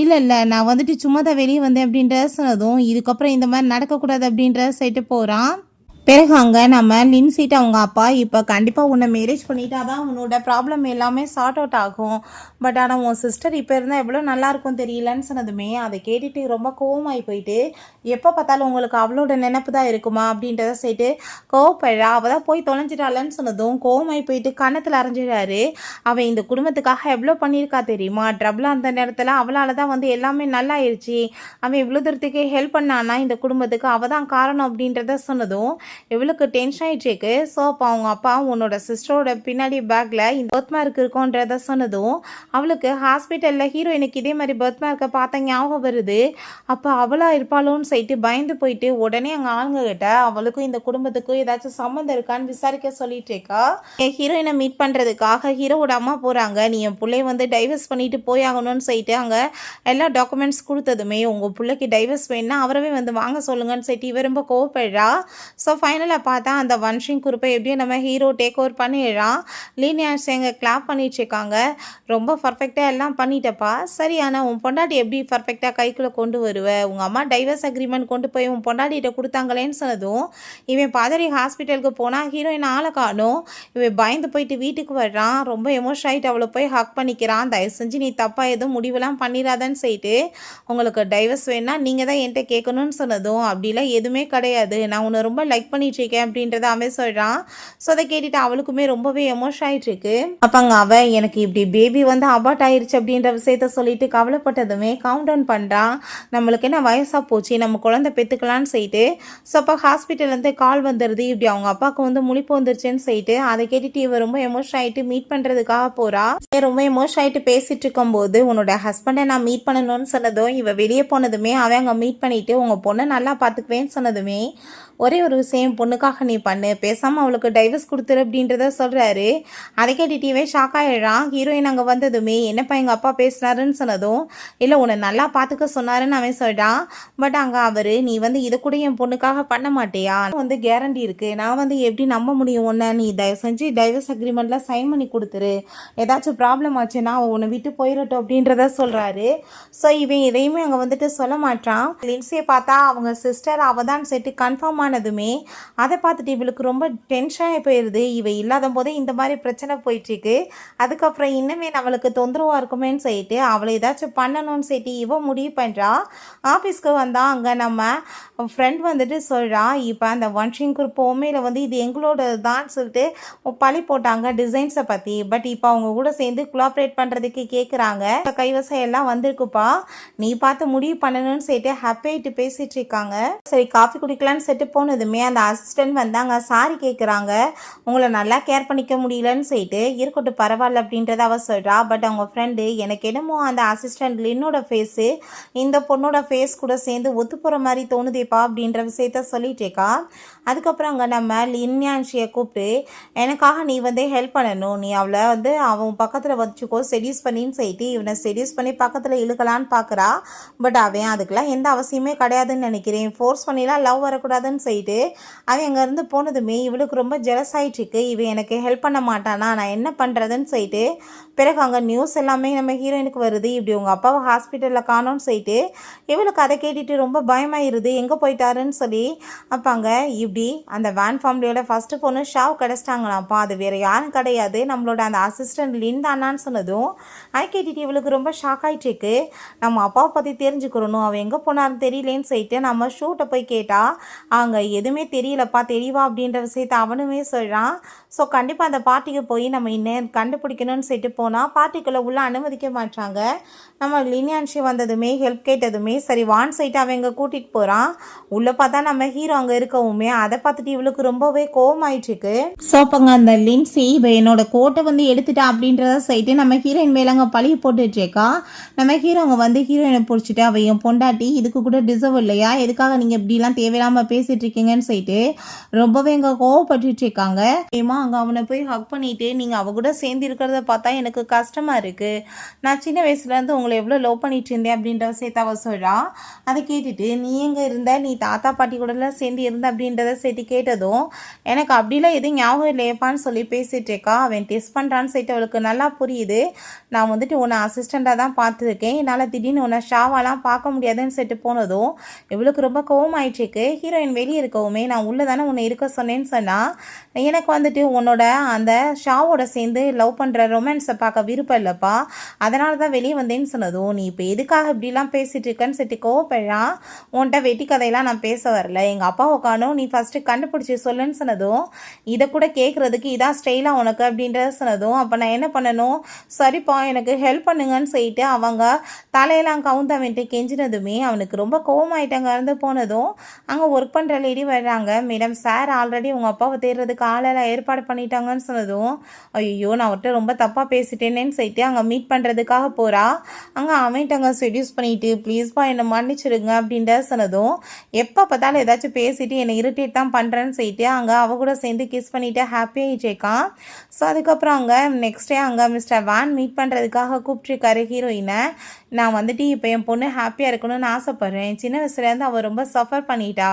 இல்லை நான் வந்துட்டு சும்மா தான் வெளியே வந்தேன் அப்படின்றத சொன்னதும் இதுக்கப்புறம் இந்த மாதிரி நடக்கக்கூடாது அப்படின்றத சொல்லிட்டு போகிறான். பிறகு அங்கே நம்ம லின்சிட்டு அவங்க அப்பா இப்போ கண்டிப்பாக உன்னை மேரேஜ் பண்ணிட்டா தான் உன்னோட ப்ராப்ளம் எல்லாமே சார்ட் அவுட் ஆகும், பட் ஆனால் உன் சிஸ்டர் இப்போ இருந்தால் எவ்வளோ நல்லாயிருக்கும் தெரியலன்னு சொன்னதுமே அதை கேட்டுட்டு ரொம்ப கோவமாகி போயிட்டு எப்போ பார்த்தாலும் உங்களுக்கு அவளோட நினப்பு தான் இருக்குமா அப்படின்றத சொல்லிட்டு கோவப்படுறா. அவள் தான் போய் தொலைஞ்சிட்டாளன்னு சொன்னதும் கோவமாகி போயிட்டு கன்னத்தில் அரைஞ்சிடாரு. அவள் இந்த குடும்பத்துக்காக எவ்வளோ பண்ணியிருக்கா தெரியுமா, ட்ரபிளாக அந்த நேரத்தில் அவளால் தான் வந்து எல்லாமே நல்லாயிருச்சு, அவன் இவ்வளோ தூரத்துக்கு ஹெல்ப் பண்ணானா இந்த குடும்பத்துக்கு அவள் தான் காரணம் அப்படின்றத சொன்னதும் எவ்வளோக்கு டென்ஷன் ஆகிடுச்சேக்கு. ஸோ அப்போ அவங்க அப்பா உன்னோட சிஸ்டரோட பின்னாடி பேக்கில் இந்த பர்த் மார்க் இருக்குன்றத சொன்னதும் அவளுக்கு ஹாஸ்பிட்டலில் ஹீரோயினுக்கு இதே மாதிரி பர்த் மார்க்கை பார்த்த ஞாபகம் வருது. அப்போ அவளாக இருப்பாளோன்னு சொல்லிட்டு பயந்து போயிட்டு உடனே அங்கே ஆளுங்க கிட்ட அவளுக்கும் இந்த குடும்பத்துக்கும் ஏதாச்சும் சம்மந்தம் இருக்கான்னு விசாரிக்க சொல்லிட்டு இருக்கா. ஹீரோயினை மீட் பண்ணுறதுக்காக ஹீரோவோட அம்மா போகிறாங்க. நீ என் பிள்ளைய வந்து டைவர்ஸ் பண்ணிட்டு போயாகணும்னு சொல்லிட்டு அங்கே எல்லா டாக்குமெண்ட்ஸ் கொடுத்ததுமே உங்கள் பிள்ளைக்கு டைவர்ஸ் வேணும்னா அவரவே வந்து வாங்க சொல்லுங்கன்னு சொல்லிட்டு இவ ரொம்ப கோவப்படுறா. ஸோ ஃபைனலாக பார்த்தா அந்த வன்ஷிங் குரூப்பை எப்படியும் நம்ம ஹீரோ டேக் ஓவர் பண்ணிடுறான். லீனியான்ஸ் எங்க கிளாப் பண்ணிட்டுருக்காங்க. ரொம்ப பர்ஃபெக்டாக எல்லாம் பண்ணிட்டப்பா. சரி, ஆனால் உன் பொண்டாட்டி எப்படி பர்ஃபெக்டாக கைக்குள்ளே கொண்டு வருவ? உங்கள் அம்மா டைவர்ஸ் அக்ரிமெண்ட் கொண்டு போய் உன் பொண்டாட்டிகிட்ட கொடுத்தாங்களேன்னு சொன்னதும் இவன் பதறி ஹாஸ்பிட்டலுக்கு போனால் ஹீரோயின் ஆளை காணும். இவன் பயந்து போயிட்டு வீட்டுக்கு வர்றான். ரொம்ப எமோஷன் ஆகிட்டு அவளை போய் ஹக் பண்ணிக்கிறான். தயவு செஞ்சு நீ தப்பாக எதுவும் முடிவெல்லாம் பண்ணிடாதன்னு சொல்லிட்டு, உங்களுக்கு டைவர்ஸ் வேணா நீங்கள் தான் என்கிட்ட கேட்கணும்னு சொன்னதும் அப்படிலாம் எதுவுமே கிடையாது, நான் உன்னை ரொம்ப லைக் பண்ணிட்டு இருக்கேன் அப்படின்றத அவன் சொல்கிறான். ஸோ அதை கேட்டுட்டு அவளுக்குமே ரொம்பவே எமோஷன் ஆகிட்டு இருக்கு. அப்போங்க அவன் எனக்கு இப்படி பேபி வந்து அபார்ட் ஆயிடுச்சு அப்படின்ற விஷயத்த சொல்லிட்டு கவலைப்பட்டதுமே கவுண்ட் டவுன் பண்ணுறான். நம்மளுக்கு என்ன வயசாக போச்சு, நம்ம குழந்தை பெற்றுக்கலான்னு சொல்லிட்டு. ஸோ அப்போ ஹாஸ்பிட்டல்லேருந்து கால் வந்துடுது. இப்படி அவங்க அப்பாவுக்கு வந்து முழிப்பு வந்துருச்சுன்னு சொல்லிட்டு அதை கேட்டுட்டு இவ ரொம்ப எமோஷன் ஆகிட்டு மீட் பண்ணுறதுக்காக போகிறா. ரொம்ப எமோஷன் ஆகிட்டு பேசிட்டு இருக்கும்போது உன்னோட ஹஸ்பண்டை நான் மீட் பண்ணணும்னு சொன்னதும் இவ வெளியே போனதுமே அவன் அங்கே மீட் பண்ணிட்டு உங்கள் பொண்ணை நல்லா பார்த்துக்குவேன்னு சொன்னதுமே ஒரே ஒரு விஷயம் பொண்ணுக்காக நீ பண்ணு, பேசாமல் அவளுக்கு டைவர்ஸ் கொடுத்துரு அப்படின்றத சொல்கிறாரு. அதை கேட்டுட்டே ஷாக் ஆகிடுறான். ஹீரோயின் அங்கே வந்ததுமே என்னப்பா எங்கள் அப்பா பேசுனாருன்னு சொன்னதும் இல்லை உன்னை நல்லா பார்த்துக்க சொன்னாருன்னு அவன் சொல்கிறான். பட் அங்கே அவர் நீ வந்து இதை கூட என் பொண்ணுக்காக பண்ண மாட்டியா, வந்து கேரண்டி இருக்குது, நான் வந்து எப்படி நம்ப முடியும் உன்னை, நீ தயவு செஞ்சு டைவர்ஸ் அக்ரிமெண்ட்டில் சைன் பண்ணி கொடுத்துரு, ஏதாச்சும் ப்ராப்ளம் ஆச்சுன்னா உன்னை விட்டு போயிடட்டும் அப்படின்றத சொல்கிறாரு. ஸோ இவன் இதையுமே அங்கே வந்துட்டு சொல்ல மாட்டான். லின்சியை பார்த்தா அவங்க சிஸ்டர் அவள் தான் செட்டு கன்ஃபார்ம் ஆனதுமே அதை பார்த்துட்டு இவளுக்கு ரொம்ப டென்ஷனாகி போயிடுது. இவ இல்லாத போதே இந்த மாதிரி பிரச்சனை போயிட்டுருக்கு, அதுக்கப்புறம் இன்னுமே நம்மளுக்கு தொந்தரவாக இருக்குமேன்னு சொல்லிட்டு அவளை ஏதாச்சும் பண்ணணும்னு சொல்லிட்டு இவ முடிவு பண்ணுறா. ஆஃபீஸ்க்கு வந்தால் அங்கே நம்ம ஃப்ரெண்ட் வந்துட்டு சொல்கிறா, இப்போ அந்த வன்ஷிங் குரூப் உண்மையில் வந்து இது எங்களோட தான் சொல்லிட்டு பழி போட்டாங்க டிசைன்ஸை பற்றி. பட் இப்போ அவங்க கூட சேர்ந்து கொலாபரேட் பண்ணுறதுக்கு கேட்குறாங்க. கைவசம் எல்லாம் வந்திருக்குப்பா, நீ பார்த்து முடிவு பண்ணணும்னு சொல்லிட்டு ஹாப்பியாகிட்டு பேசிகிட்டு இருக்காங்க. சரி காஃபி குடிக்கலான்னு செட்டு போனதுமே அந்த அசிஸ்டன்ட் வந்தாங்க. சாரி கேட்குறாங்க, உங்களை நல்லா கேர் பண்ணிக்க முடியலன்னு சொல்லிட்டு. இருக்கட்டும் பரவாயில்ல அப்படின்றத அவ சொல்கிறா. பட் அவங்க ஃப்ரெண்டு எனக்கு என்னமோ அந்த அசிஸ்டன்ட் லின்னோட ஃபேஸு இந்த பொண்ணோட ஃபேஸ் கூட சேர்ந்து ஒத்து போகிற மாதிரி தோணுதேப்பா அப்படின்ற விஷயத்த சொல்லிட்டேக்கா. அதுக்கப்புறம் அங்கே நம்ம லின்யான்ஷியை கூப்பிட்டு எனக்காக நீ வந்து ஹெல்ப் பண்ணணும், நீ அவளை வந்து அவன் பக்கத்தில் வச்சுக்கோ செடியூஸ் பண்ணின்னு சொல்லிட்டு இவனை செடியூஸ் பண்ணி பக்கத்தில் இழுக்கலான்னு பார்க்குறா. பட் அவன் அதுக்கெல்லாம் எந்த அவசியமே கிடையாதுன்னு நினைக்கிறேன், ஃபோர்ஸ் பண்ணிலாம் லவ் வரக்கூடாதுன்னு சொல்லிட்டு அவன் அங்கேருந்து போனதுமே இவளுக்கு ரொம்ப ஜெலஸ் ஆகிட்டுருக்கு. இவன் எனக்கு ஹெல்ப் பண்ண மாட்டானா, நான் என்ன பண்ணுறதுன்னு சொல்லிட்டு. பிறகு அங்கே நியூஸ் எல்லாமே நம்ம ஹீரோயினுக்கு வருது, இப்படி உங்கள் அப்பாவை ஹாஸ்பிட்டலில் காணோன்னு சொல்லிட்டு. இவளுக்கு அதை கேட்டுட்டு ரொம்ப பயமாயிருது, எங்கே போயிட்டாருன்னு சொல்லி. அப்போ அங்கே இப்படி அந்த வேன் ஃபேமிலியோட ஃபஸ்ட்டு பொண்ணு ஷாவ் கிடச்சிட்டாங்களாம்ப்பா, அது வேறு யாரும் கிடையாது நம்மளோட அந்த அசிஸ்டன்ட் லின் தானான்னு சொன்னதும் அதை கேட்டுட்டு இவளுக்கு ரொம்ப ஷாக் ஆகிட்டுருக்கு. நம்ம அப்பாவை பற்றி தெரிஞ்சுக்கிறணும், அவன் எங்கே போனாருன்னு தெரியலேன்னு சொல்லிட்டு நம்ம ஷூட்டை போய் கேட்டால் அங்கே எதுவுமே தெரியலப்பா தெரியவா அப்படின்ற விஷயத்த அவனுமே சொல்கிறான். ஸோ கண்டிப்பாக அந்த பார்ட்டிக்கு போய் நம்ம இன்னும் கண்டுபிடிக்கணும்னு சொல்லிட்டு போனால் பார்ட்டிக்குள்ளே உள்ளே அனுமதிக்க மாட்டாங்க. நம்ம லினியான்ஷி வந்ததுமே ஹெல்ப் கேட்டதுமே சரி வான் சைட்டு அவன் இங்கே கூட்டிகிட்டு போகிறான். உள்ளே பார்த்தா நம்ம ஹீரோ அங்கே இருக்கவுமே அதை பார்த்துட்டு இவளுக்கு ரொம்பவே கோவமாயிட்டுருக்கு. ஸோ அப்போங்க அந்த லின்சி இவ என்னோட கோட்டை வந்து எடுத்துட்டா அப்படின்றத சொல்லிட்டு நம்ம ஹீரோயின் மேலே அங்கே பழி போட்டுட்ருக்கா. நம்ம ஹீரோங்க வந்து ஹீரோயினை பிடிச்சிட்டு அவள் என் பொண்டாட்டி இதுக்கு கூட டிசர்வ் இல்லையா, எதுக்காக நீங்கள் இப்படிலாம் தேவையில்லாமல் பேசிகிட்டு இருக்கீங்கன்னு சொல்லிட்டு ரொம்பவே அங்கே கோவப்பட்டு இருக்காங்க. ஏமா அங்கே அவனை போய் ஹக் பண்ணிட்டு நீங்கள் அவ கூட சேர்ந்து இருக்கிறத பார்த்தா எனக்கு கஷ்டமாக இருக்குது, நான் சின்ன வயசுலேருந்து உங்களை எவ்வளோ லவ் பண்ணிட்டு இருந்தேன் அப்படின்ற விஷயத்த அவ சொல்கிறா. அதை கேட்டுட்டு நீ எங்கே இருந்த, நீ தாத்தா பாட்டி கூடலாம் சேர்ந்து இருந்த அப்படின்றத சேர்த்து கேட்டதும் எனக்கு அப்படிலாம் எதுவும் ஞாபகம் இல்லையப்பான்னு சொல்லி பேசிகிட்டு இருக்கா. அவன் டெஸ்ட் பண்ணுறான்னு சொல்லிட்டு அவளுக்கு நல்லா புரியுது. நான் வந்துட்டு உன்னை அசிஸ்டண்ட்டாக தான் பார்த்துருக்கேன், என்னால் திடீர்னு உன்னை ஷாவாலாம் பார்க்க முடியாதுன்னு சொல்லிட்டு போனதும் இவளுக்கு ரொம்ப கோவமாயிட்டுருக்கு. ஹீரோயின் வெளியே இருக்கவுமே நான் உள்ளே தானே உன்னை இருக்க சொன்னேன்னு சொன்னால் எனக்கு வந்துட்டு உன்னோட அந்த ஷாவோட சேர்ந்து லவ் பண்ணுற ரொமான்ஸை பார்க்க விருப்பம் இல்லைப்பா, அதனால தான் வெளியே வந்தேன்னு சொன்னதும் நீ இப்போ எதுக்காக இப்படிலாம் பேசிகிட்டு இருக்கேன்னு சொல்லிட்டு கோவப்படுறான். உன்கிட்ட வெட்டி கதையெல்லாம் நான் பேச வரல, எங்கள் அப்பாவை காணும் நீ ஃபஸ்ட்டு கண்டுபிடிச்சி சொல்லுன்னு சொன்னதும் இதை கூட கேட்குறதுக்கு இதான் ஸ்டைலாக உனக்கு அப்படின்றத சொன்னதும் அப்போ நான் என்ன பண்ணணும், சரிப்பா எனக்கு ஹெல்ப் பண்ணுங்கன்னு சொல்லிட்டு அவங்க தலையெல்லாம் கவுந்து அவன்ட்டு கெஞ்சினதுமே அவனுக்கு ரொம்ப கோவமாயிட்டாங்க. இருந்து போனதும் அங்கே ஒர்க் பண்ணுற லேடி வர்றாங்க. மேடம் சார் ஆல்ரெடி உங்கள் அப்பாவை தேடுறதுக்கு ஆளெல்லாம் ஏற்பாடு பண்ணிட்டாங்கன்னு சொன்னதும் ஐயோ நான் அவர்கிட்ட ரொம்ப தப்பாக பேசிட்டேனேன்னு சொல்லிட்டு அங்கே மீட் பண்ணுறதுக்காக போகிறா. அங்கே அவன்கிட்ட அங்கே செடியூஸ் பண்ணிட்டு ப்ளீஸ்ப்பா என்னை மன்னிச்சிடுங்க அப்படின்ற சொன்னதும் எப்போ பார்த்தாலும் ஏதாச்சும் பேசிட்டு என்னை இரிட்டேட் தான் பண்ணுறேன்னு சொல்லிட்டு அங்கே அவ கூட சேர்ந்து கிஸ் பண்ணிவிட்டு ஹாப்பியாகிட்டேக்கான். ஸோ அதுக்கப்புறம் அங்கே நெக்ஸ்ட் டே அங்கே மிஸ்டர் வேன் மீட் பண்ணுறதுக்காக கூப்பிட்ருக்காரு ஹீரோயினை. நான் வந்துட்டு இப்போ என் பொண்ணு ஹாப்பியாக இருக்கணும்னு ஆசைப்பட்றேன், சின்ன வயசுலேருந்து அவள் ரொம்ப சஃபர் பண்ணிட்டா,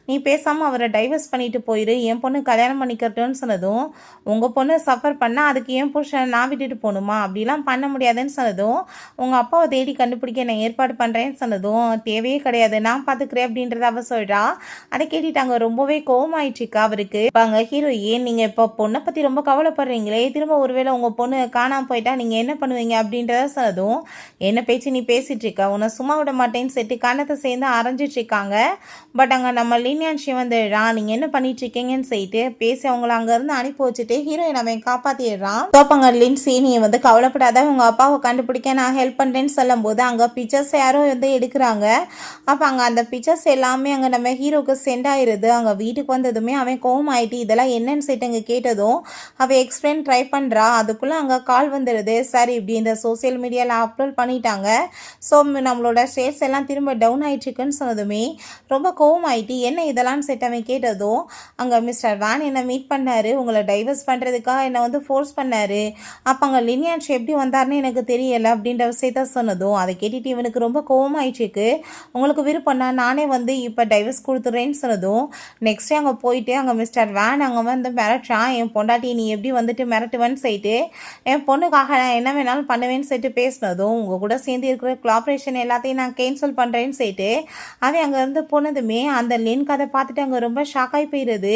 நீ பேசாமல் அவரை டைவர்ஸ் பண்ணிட்டு போயிரு, என் பொண்ணு கல்யாணம் பண்ணிக்கிறட்டுன்னு சொன்னதும், உங்கள் பொண்ணு சஃபர் பண்ணால் அதுக்கு என் புருஷனை நான் விட்டுட்டு போகணுமா, அப்படிலாம் பண்ண முடியாதுன்னு சொன்னதும், உங்கள் அப்பாவை தேடி கண்டுபிடிக்க நான் ஏற்பாடு பண்ணுறேன்னு சொன்னதும், தேவையே கிடையாது நான் பார்த்துக்கிறேன் அப்படின்றத அவ சொல்கிறா. அதை கேட்டுட்டாங்க ரொம்பவே கோவமாயிடுச்சுக்கா அவருக்கு. பாங்க ஹீரோ, ஏன் நீங்கள் இப்போ பொண்ணை பற்றி ரொம்ப கவலைப்படுறீங்களே, திரும்ப ஒருவேளை உங்கள் பொண்ணு காணாமல் போயிட்டா நீங்கள் என்ன பண்ணுவீங்க அப்படின்றத சொன்னதும், என்ன பேச்சு நீ பேசிட்டு இருக்கா, உன்னை சும்மா விட மாட்டேன்னு சொல்லிட்டு கண்ணத்தை சேர்ந்து அரைஞ்சிட்டு இருக்காங்க. பட் அங்கே நம்ம லீனியான்ஷி வந்துடுறான், நீங்கள் என்ன பண்ணிட்டு இருக்கீங்கன்னு சொல்லிட்டு பேசி அவங்கள அங்கேருந்து அனுப்பி வச்சுட்டு ஹீரோயின் அவன் காப்பாற்றிடுறான். தோப்பாங்க லின்சி, நீ வந்து கவலைப்படாத, உங்கள் அப்பாவை கண்டுபிடிக்க நான் ஹெல்ப் பண்ணுறேன்னு சொல்லும் போது அங்கே பிக்சர்ஸ் யாரோ வந்து எடுக்கிறாங்க. அப்போ அங்கே அந்த பிக்சர்ஸ் எல்லாமே அங்கே நம்ம ஹீரோக்கு சென்ட் ஆயிடுது. அங்கே வீட்டுக்கு வந்ததுமே அவன் கோவம் ஆகிட்டு இதெல்லாம் என்னன்னு சொல்லிட்டு அங்கே கேட்டதும் அவள் எக்ஸ்பிளைன் ட்ரை பண்ணுறா. அதுக்குள்ளே அங்கே கால் வந்துடுது. சரி, இப்படி இந்த சோசியல் மீடியாவில் அப்லோட் பண்ணிட்டாங்க, ஸோ நம்மளோட ஷேர்ஸ் எல்லாம் திரும்ப டவுன் ஆகிட்டுருக்குன்னு சொன்னதுமே ரொம்ப கோவம் ஆகிட்டு என்ன இதெல்லாம் செட் அவன் கேட்டதும் அங்கே மிஸ்டர் வேன் என்னை மீட் பண்ணார், உங்களை டைவர்ஸ் பண்ணுறதுக்காக என்னை வந்து ஃபோர்ஸ் பண்ணார். அப்போ அங்கே லினியான்ஷி எப்படி வந்தார்னு எனக்கு தெரியலை அப்படின்ற விஷயத்த சொன்னதும் அதை கேட்டுட்டு இவனுக்கு ரொம்ப கோவமாயிடுச்சுக்கு. உங்களுக்கு விருப்பம்னா நானே வந்து இப்போ டைவர்ஸ் கொடுத்துட்றேன்னு சொன்னதும் நெக்ஸ்ட் அங்கே போயிட்டு அங்கே மிஸ்டர் வேன் அங்கே வந்து மிரட்டான், என் பொண்டாட்டி நீ எப்படி வந்துட்டு மிரட்டுவேன்னு சொல்லிட்டு என் பொண்ணுக்காக நான் என்ன வேணாலும் பண்ணுவேன்னு சொல்லிட்டு பேசினதும் உங்கள் கூட சேர்ந்து இருக்கிற கொலாபரேஷன் எல்லாத்தையும் நான் கேன்சல் பண்ணுறேன்னு சொல்லிட்டு அவன் அங்கேருந்து போனதுமே அந்த லின் கதை பார்த்துட்டு அங்கே ரொம்ப ஷாக்காகி போயிடுது.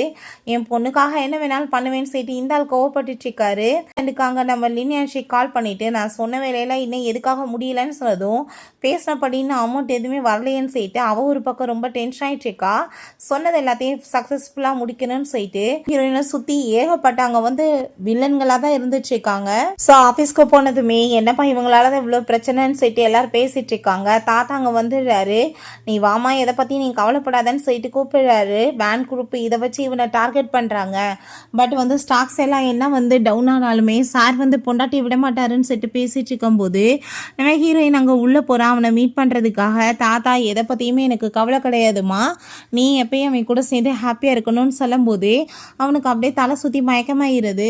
என் பொண்ணுக்காக என்ன வேணாலும் பண்ணுவேன்னு சொல்லிட்டு இந்த ஆள் கோவப்பட்டுட்டு இருக்காரு. எனக்கு அங்கே நம்ம லினியான்ஷி கால் பண்ணிவிட்டு நான் சொன்ன வேலையில் இன்னும் எதுக்காக முடியலன்னு சொன்னதும் பேசினப்படின்னு அமௌண்ட் எதுவுமே வரலையேன்னு சொல்லிட்டு அவள் ஒரு பக்கம் ரொம்ப டென்ஷன் ஆகிட்டு இருக்கா. சொன்னது எல்லாத்தையும் சக்ஸஸ்ஃபுல்லாக முடிக்கணும்னு சொல்லிட்டு ஹீரோயினை சுற்றி ஏகப்பட்ட அங்கே வந்து வில்லன்களாக தான் இருந்துட்டு இருக்காங்க. ஸோ ஆஃபீஸ்க்கு போனதுமே என்னப்பா இவங்களால தான் இவ்வளோ பிரச்சனைன்னு சொல்லிட்டு எல்லாரும் பேசிட்டு இருக்காங்க. தாத்தா அங்கே வந்துடுறாரு, நீ வாமா எதை பற்றி நீ கவலைப்படாதன்னு சொல்லிட்டு கூப்பிடுறாரு. பேங்க் குரூப் இதை வச்சு இவனை டார்கெட் பண்ணுறாங்க. பட் வந்து ஸ்டாக்ஸ் எல்லாம் என்ன வந்து டவுன் ஆனாலுமே சார் வந்து பொண்டாட்டி விட மாட்டாருன்னு சொல்லிட்டு பேசிட்டு இருக்கும்போது நம்ம ஹீரோயின் அங்கே உள்ளே போகிறான் அவனை மீட் பண்ணுறதுக்காக. தாத்தா எதை பற்றியுமே எனக்கு கவலை கிடையாதுமா, நீ எப்பயும் அவன் கூட சேர்ந்து ஹாப்பியாக இருக்கணும்னு சொல்லும் போது அவனுக்கு அப்படியே தலை சுற்றி மயக்கமாயிருது.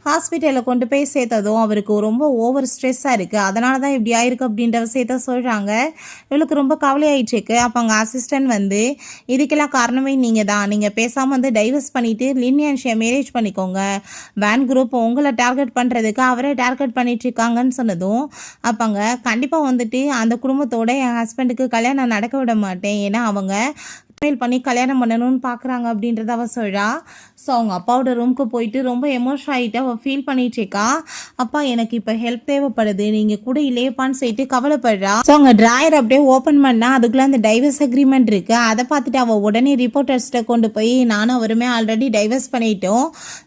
ஹாஸ்பிட்டலில் கொண்டு போய் சேர்த்ததும் அவருக்கு ரொம்ப ஓவர் ஸ்ட்ரெஸ்ஸாக இருக்குது, அதனால தான் இப்படி ஆயிருக்கு அப்படின்ற விஷயத்த சொல்கிறாங்க. இவளுக்கு ரொம்ப கவலையாயிட்டுருக்கு. அப்போ அங்கே அசிஸ்டன்ட் வந்து இதுக்கெல்லாம் காரணமே நீங்கள் தான், நீங்கள் பேசாமல் வந்து டைவர்ஸ் பண்ணிவிட்டு லினியான்ஷியை மேரேஜ் பண்ணிக்கோங்க, வேன் குரூப் உங்களை டார்கெட் பண்ணுறதுக்கு அவரே டார்கெட் பண்ணிட்டுருக்காங்கன்னு சொன்னதும் அப்போங்க கண்டிப்பாக வந்துட்டு அந்த குடும்பத்தோட என் ஹஸ்பண்டுக்கு கல்யாணம் நடக்க விட மாட்டேன், ஏன்னா அவங்க பண்ணி கல்யாணம் பண்ணணும்னு பார்க்குறாங்க அப்படின்றத அவள் சொல்கிறா. ஸோ அவங்க அப்பாவோட ரூமுக்கு போயிட்டு ரொம்ப எமோஷன் ஆகிட்டு அவள் ஃபீல் பண்ணிட்டு இருக்கா. அப்பா எனக்கு இப்போ ஹெல்ப் தேவைப்படுது, நீங்கள் கூட இல்லையப்பான்னு சொல்லிட்டு கவலைப்படுறா. ஸோ அவங்க ட்ராயர் அப்படியே ஓப்பன் பண்ணால் அதுக்குள்ளே அந்த டைவர்ஸ் அக்ரிமெண்ட் இருக்குது. அதை பார்த்துட்டு அவள் உடனே ரிப்போர்ட்டர்ஸ்கிட்ட கொண்டு போய் நானும் அவருமே ஆல்ரெடி டைவர்ஸ் பண்ணிட்டோம்,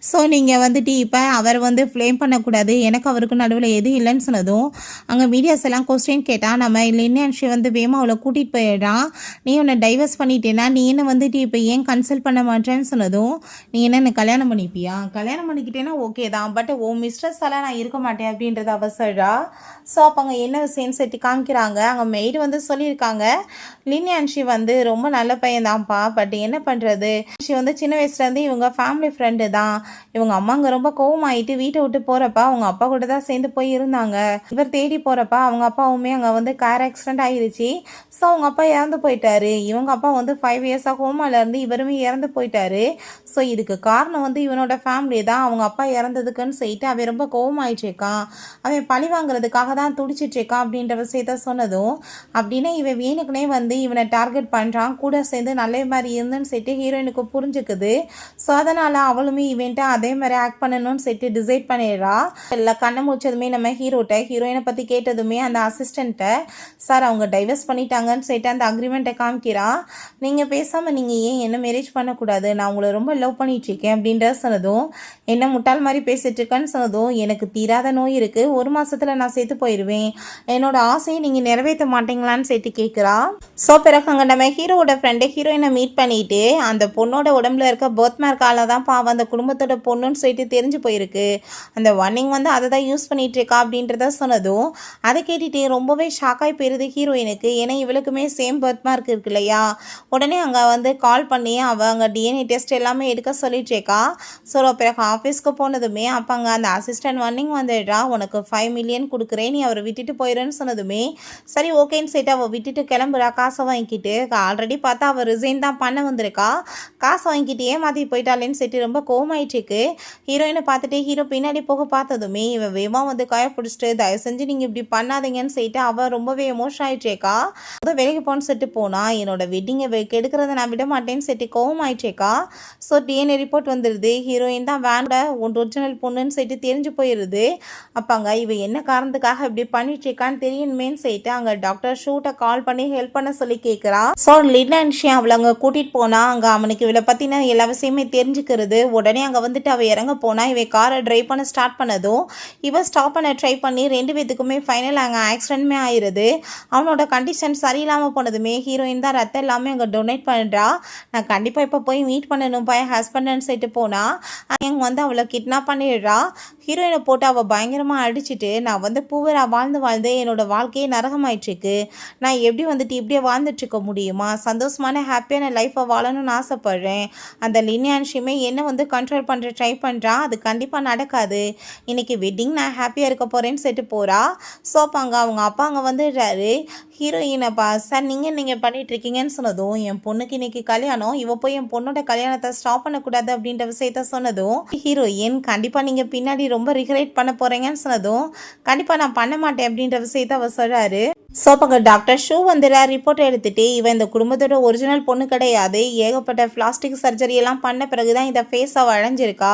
ஸோ நீங்கள் வந்துட்டு இப்போ அவர் வந்து ஃப்ளேம் பண்ணக்கூடாது, எனக்கு அவருக்கு நடுவில் எதுவும் இல்லைன்னு சொன்னதும் அங்கே மீடியாஸ் எல்லாம் கொஸ்டின் கேட்டால் நம்ம லினியான்ஷி வந்து வேமா அவளை கூட்டிகிட்டு போயிடுறான். நீ உன்னை டைவர்ஸ் பண்ணிட்டேன்னா நீ என்ன வந்துட்டு இப்போ ஏன் கன்சல்ட் பண்ண மாட்டேன்னு சொன்னதும் நீ என்ன கல்யாணம் பண்ணிப்பியா, கல்யாணம் பண்ணிக்கிட்டேன்னா ஓகே தான், பட் ஓ மிஸ்ட்ரஸ் எல்லாம் நான் இருக்க மாட்டேன் அப்படின்றத அவ சொல்கிறா. ஸோ அப்போ அங்கே என்ன விஷயம்னு செட்டு காமிக்கிறாங்க. அங்கே மெய்டு வந்து சொல்லியிருக்காங்க லினியான்ஷி வந்து ரொம்ப நல்ல பையன்தான்ப்பா, பட் என்ன பண்ணுறது வந்து சின்ன வயசுலேருந்து இவங்க ஃபேமிலி ஃப்ரெண்டு தான், இவங்க அம்மா அங்கே ரொம்ப கோவமாயிட்டு வீட்டை விட்டு போகிறப்ப அவங்க அப்பா கூட தான் சேர்ந்து போய் இருந்தாங்க. இவர் தேடி போகிறப்ப அவங்க அப்பாவுமே அங்கே வந்து கார் ஆக்சிடென்ட் ஆகிடுச்சு. ஸோ அவங்க அப்பா இறந்து போயிட்டாரு. இவங்க அப்பா வந்து 5 இயர்ஸாக ஹோமால இருந்து இவருமே இறந்து போயிட்டாரு. ஸோ இதுக்கு காரணம் வந்து இவனோட ஃபேமிலி தான், அவங்க அப்பா இறந்ததுக்குன்னு சொல்லிட்டு அவன் ரொம்ப கோவமாயிட்டு இருக்கான், அவன் பழி வாங்குறதுக்காக தான் துடிச்சிட்டு இருக்கான் அப்படின்ற விஷயத்த சொன்னதும் அப்படின்னா இவன் வேணுக்குனே வந்து இவனை டார்கெட் பண்ணுறான், கூட சேர்ந்து நல்ல மாதிரி இருந்துன்னு சொல்லிட்டு ஹீரோயினுக்கு புரிஞ்சுக்குது. ஸோ அதனால் அவளுமே இவன்ட்டு அதே மாதிரி ஆக்ட் பண்ணணும்னு சொல்லிட்டு டிசைட் பண்ணிடுறா. இல்லை கண்ணை முடிச்சதுமே நம்ம ஹீரோயினை பற்றி கேட்டதுமே அந்த அசிஸ்டண்ட்டை சார் அவங்க டைவர்ஸ் பண்ணிட்டாங்கன்னு சொல்லிட்டு அந்த அக்ரிமெண்ட்டை காமிக்கிறா. நீங்கள் பேசாமல் நீங்கள் ஏன் என்ன மேரேஜ் பண்ணக்கூடாது, நான் உங்களை ரொம்ப லவ் பண்ணிகிட்ருக்கேன் அப்படின்ற சொன்னதும் என்ன முட்டாள் மாதிரி பேசிகிட்டு இருக்கேன்னு சொன்னதும் எனக்கு தீராத நோய் இருக்குது, 1 மாதத்தில் நான் சேர்த்து போயிடுவேன், என்னோட ஆசையை நீங்கள் நிறைவேற்ற மாட்டீங்களான்னு சேர்த்து கேட்குறா. ஸோ பிறகு அங்கே நம்ம ஹீரோவோட ஃப்ரெண்டு ஹீரோயினை மீட் பண்ணிவிட்டு அந்த பொண்ணோட உடம்புல இருக்க பர்த் மார்க்கால தான் பாவம் அந்த குடும்பத்தோட பொண்ணுன்னு சொல்லிட்டு தெரிஞ்சு போயிருக்கு, அந்த வன்னிங் வந்து அதை தான் யூஸ் பண்ணிகிட்டு இருக்கா அப்படின்றத சொன்னதும் அதை கேட்டுட்டு ரொம்பவே ஷாக்காகி போயிடுது ஹீரோயினுக்கு. ஏன்னா இவளுக்குமே சேம் பர்த் மார்க் இருக்கு இல்லையா. உடனே உடனே அங்கே வந்து கால் பண்ணி அவங்க டிஎன்ஏ டெஸ்ட் எல்லாமே எடுக்க சொல்லிட்டேக்கா. ஸோ பிறகு ஆஃபீஸ்க்கு போனதுமே அப்போ அங்கே அந்த அசிஸ்டன்ட் வர்னிங் வந்துடுறா, உனக்கு 5 மில்லியன் கொடுக்குறேன், நீ அவரை விட்டுட்டு போயிடுன்னு சொன்னதுமே சரி ஓகேன்னு சொல்லிட்டு அவள் விட்டுட்டு கிளம்புறா காசை வாங்கிக்கிட்டு. ஆல்ரெடி பார்த்தா அவள் ரிசைன் தான் பண்ண வந்திருக்கா, காசை வாங்கிக்கிட்டு ஏமாற்றி போயிட்டாளேன்னு சொல்லிட்டு ரொம்ப கோவமாயிட்டுருக்கு. ஹீரோயினை பார்த்துட்டு ஹீரோ பின்னாடி போக பார்த்ததுமே இவன் வேகமாக வந்து காய பிடிச்சிட்டு தயவு செஞ்சு நீங்கள் இப்படி பண்ணாதீங்கன்னு சொல்லிட்டு அவள் ரொம்பவே எமோஷன் ஆயிட்டேக்கா. அதான் வேலைக்கு போன்னு சொல்லிட்டு போனா, என்னோட வெட்டிங்கை கெடுக்கிறத நான் விட மாட்டேன்னு சொல்லிட்டு கோவமாயிட்டேக்கா. ஸோ டிஎன்ஏ ரிப்போர்ட் வந்துடுது, ஹீரோயின் தான் வேனோட ஒரிஜினல் பொண்ணுன்னு சொல்லிட்டு தெரிஞ்சு போயிடுது. அப்பாங்க இவ என்ன காரணத்துக்காக இப்படி பண்ணிட்டு இருக்கான்னு தெரியணுமேன்னு சொல்லிட்டு அங்கே டாக்டர் ஷூட்டை கால் பண்ணி ஹெல்ப் பண்ண சொல்லி கேட்குறா. ஸோ லினான்ஷியா அவளை அங்கே கூட்டிகிட்டு போனா அங்கே அவனுக்கு இவளை பற்றின எல்லா விஷயமே தெரிஞ்சுக்கிறது. உடனே அங்கே வந்துட்டு அவள் இறங்க போனா, இவ காரை ட்ரைவ் பண்ண ஸ்டார்ட் பண்ணதும் இவன் ஸ்டாப் பண்ண ட்ரை பண்ணி 2 பேத்துக்குமே ஃபைனல் அங்கே ஆக்சிடென்ட்மே ஆயிடுது. அவனோட கண்டிஷன் சரியில்லாமல் போனதுமே ஹீரோயின் தான் ரத்தம் எல்லாமே அங்கே டொனேட் பண்ணுறா. நான் கண்டிப்பாக இப்போ போய் மீட் பண்ணணும்ப்பா என் ஹஸ்பண்ட்னு சொல்லிட்டு போனா அங்கே வந்து அவளை கிட்னாப் பண்ணிடுறா. ஹீரோயினை போட்டு அவள் பயங்கரமாக அடிச்சுட்டு நான் வந்து பூவரா வாழ்ந்து என்னோடய வாழ்க்கையே நரகமாயிட்டுருக்கு, நான் எப்படி வந்துட்டு இப்படியே வாழ்ந்துட்டுருக்க முடியுமா, சந்தோஷமான ஹாப்பியான லைஃப்பை வாழணும்னு ஆசைப்பட்றேன், அந்த லினியான்ஷியுமே என்ன வந்து கண்ட்ரோல் பண்ணுற ட்ரை பண்ணுறா, அது கண்டிப்பாக நடக்காது, இன்றைக்கி வெட்டிங் நான் ஹாப்பியாக இருக்க போகிறேன்னு சொல்லிட்டு போகிறா. ஸோ அப்போ அங்கே அவங்க அப்பா அங்கே வந்துடுறாரு. ஹீரோயினைப்பா சார் நீங்கள் பண்ணிகிட்ருக்கீங்கன்னு சொன்னதும் என் பொண்ணுக்கு இன்றைக்கி கல்யாணம், இவ போய் என் பொண்ணோட கல்யாணத்தை ஸ்டாப் பண்ணக்கூடாது அப்படின்ற விஷயத்த சொன்னதும் ஹீரோயின் கண்டிப்பாக நீங்கள் பின்னாடி ரொம்ப ரிக்ரெட் பண்ண போகிறீங்கன்னு சொன்னதும் கண்டிப்பாக நான் பண்ண மாட்டேன் அப்படின்ற விஷயத்த அவர் சொல்கிறாரு. ஸோ அப்போ டாக்டர் ஷூ வந்துடுறா, ரிப்போர்ட் எடுத்துகிட்டு இவன் இந்த குடும்பத்தோட ஒரிஜினல் பொண்ணு கிடையாது, ஏகப்பட்ட பிளாஸ்டிக் சர்ஜரி எல்லாம் பண்ண பிறகு தான் இந்த ஃபேஸை வளைஞ்சிருக்கா,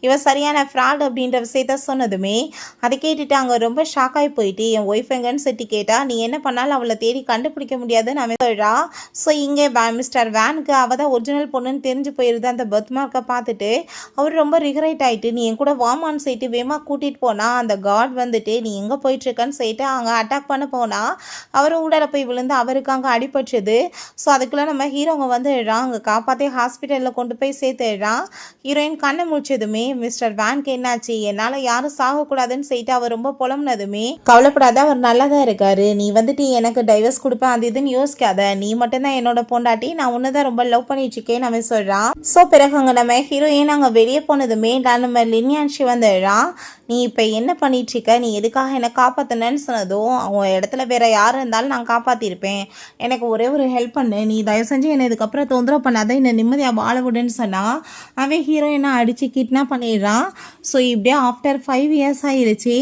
இவன் சரியான ஃப்ராட் அப்படின்ற விஷயத்த சொன்னதுமே அதை கேட்டுட்டு அங்கே ரொம்ப ஷாக் ஆகி போயிட்டு என் ஒய்ஃப் எங்கன்னு சொல்லி கேட்டால் நீ என்ன பண்ணாலும் அவளை தேடி கண்டுபிடிக்க முடியாதுன்னு அவன் சொல்கிறா. ஸோ இங்கே மிஸ்டர் வேனுக்கு அவள் தான் ஒரிஜினல் பொண்ணுன்னு தெரிஞ்சு போயிடுது. அந்த பர்த் மார்க்கை பார்த்துட்டு அவர் ரொம்ப ரிக்ரெட் ஆகிட்டு நீ என் கூட வாமான்னு சொல்லிட்டு வேகமாக கூட்டிகிட்டு போனால் அந்த காட் வந்துட்டு நீ எங்கே போயிட்டுருக்கான்னு சொல்லிட்டு அங்கே அட்டாக் பண்ண போனால் அவரும் உடலை போய் விழுந்து அவருக்கு அங்கே அடிபட்டுது. ஸோ அதுக்குள்ளே நம்ம ஹீரோங்க வந்துடுறான், அங்கே காப்பாற்றி ஹாஸ்பிட்டலில் கொண்டு போய் சேர்த்துடுறான். ஹீரோயின் கண்ணை முடிச்சதுமே மிஸ்டர் வேனுக்கு என்னாச்சு, என்னால் யாரும் சாகக்கூடாதுன்னு சொல்லிட்டு அவர் ரொம்ப புலம்புனதுமே கவலைப்படாத அவர் நல்லா தான் இருக்காரு, நீ வந்துட்டு எனக்கு டைவர்ஸ் கொடுப்பேன் அது இதுன்னு யோசிக்காத, நீ மட்டும்தான் என்னோட பொண்டாட்டி, நான் ஒன்று தான் ரொம்ப லவ் பண்ணிட்டுருக்கேன் நம்ம சொல்கிறான். ஸோ பிறகு அங்கே நம்ம ஹீரோயின் அங்கே வெளியே போனதுமே நம்ம லினியான்ஷி வந்துடுறான். நீ இப்போ என்ன பண்ணிட்டுருக்க, நீ எதுக்காக என்னை காப்பாற்றினேன்னு சொன்னதும் அவங்க இடத்துல வேற யார் இருந்தாலும் நான் காப்பாற்றிருப்பேன், எனக்கு ஒரே ஒரு ஹெல்ப் பண்ணு, நீ தயவு செஞ்சு என்னை இதுக்கப்புறம் தொந்தரவு பண்ணாத, என்னை நிம்மதியாக வாழ விடுன்னு சொன்னால் அவன் ஹீரோயினை அடித்து கிட்னாப் பண்ணிடுறான். ஸோ இப்படியே ஆஃப்டர் 5 இயர்ஸ் ஆயிடுச்சு.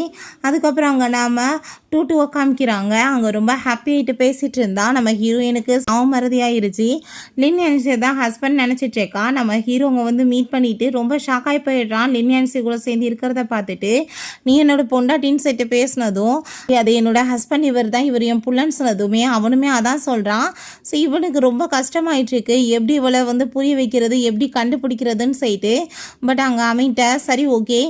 அதுக்கப்புறம் அங்கே நாம் 2 காமிக்கிறாங்க. அங்கே ரொம்ப ஹாப்பி ஆகிட்டு பேசிகிட்டு இருந்தா நம்ம ஹீரோயினுக்கு மறதி ஆயிடுச்சு. லின்யான்சி தான் ஹஸ்பண்ட் நினச்சிட்ருக்கா. நம்ம ஹீரோங்க வந்து மீட் பண்ணிவிட்டு ரொம்ப ஷாக் ஆகி போயிடுறான். லின்யான்சி கூட சேர்ந்து இருக்கிறத பார்த்துட்டு நீ என்னோட பொண்டாட்டின்னு சொல்லிட்டு பேசினதும் அது என்னோட ஹஸ்பண்ட் இவர் தான், இவர் என் புள்ளன்னு சொன்னதுமே அவனுமே அதான் சொல்கிறான். ஸோ இவனுக்கு ரொம்ப கஷ்டமாயிட்டுருக்கு, எப்படி இவளை வந்து புரிய வைக்கிறது, எப்படி கண்டுபிடிக்கிறதுன்னு சொல்லிட்டு. பட் அங்கே அவன்கிட்ட சரி ஓகே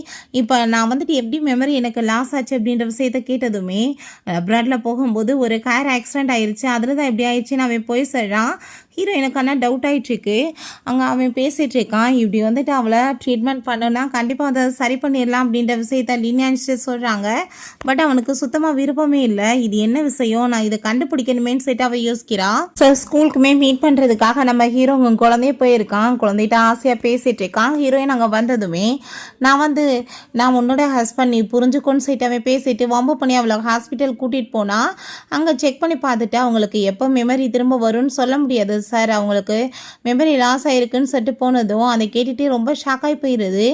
இப்போ நான் வந்துட்டு எப்படி மெமரி எனக்கு லாஸ் ஆச்சு அப்படின்ற விஷயத்த கேட்டதுமே அப்ராடில் போகும்போது ஒரு கார் ஆக்சிடென்ட் ஆயிடுச்சு, அதில் தான் எப்படி ஆயிடுச்சுன்னு அவன் போய் சொல்கிறான். ஹீரோயினுக்கான டவுட் ஆகிட்டுருக்கு. அங்கே அவன் பேசிகிட்டு இருக்கான், இப்படி வந்துட்டு அவளை ட்ரீட்மெண்ட் பண்ணோன்னா கண்டிப்பாக அதை சரி பண்ணிடலாம் அப்படின்ற விஷயத்த லினியான்ஸு சொல்கிறாங்க. பட் அவனுக்கு சுத்தமாக விருப்பமே இல்லை, இது என்ன விஷயம் நான் இதை கண்டுபிடிக்கணுமேன்னு சொல்லிட்டு அவள் யோசிக்கிறான். ஸோ ஸ்கூலுக்குமே மீட் பண்ணுறதுக்காக நம்ம ஹீரோங்க குழந்தைய போயிருக்கான், குழந்தைகிட்ட ஆசையாக பேசிகிட்டு இருக்கான். ஹீரோயின் அங்கே வந்ததுமே நான் உன்னோட ஹஸ்பண்ட் நீ புரிஞ்சுக்கோன்னு சொல்லிட்டு அவன் பேசிட்டு வம்பு பண்ணி அவளை ஹாஸ்பிட்டல் கூட்டிகிட்டு போனால் அங்கே செக் பண்ணி பார்த்துட்டு அவங்களுக்கு எப்போ மெமரி திரும்ப வரும்னு சொல்ல முடியாது சார், அவங்களுக்கு மெமரி லாஸ் ஆகிருக்குன்னு சொல்லிட்டு போனதும் அதை கேட்டுகிட்டே ரொம்ப ஷாக்காகி போயிடுது.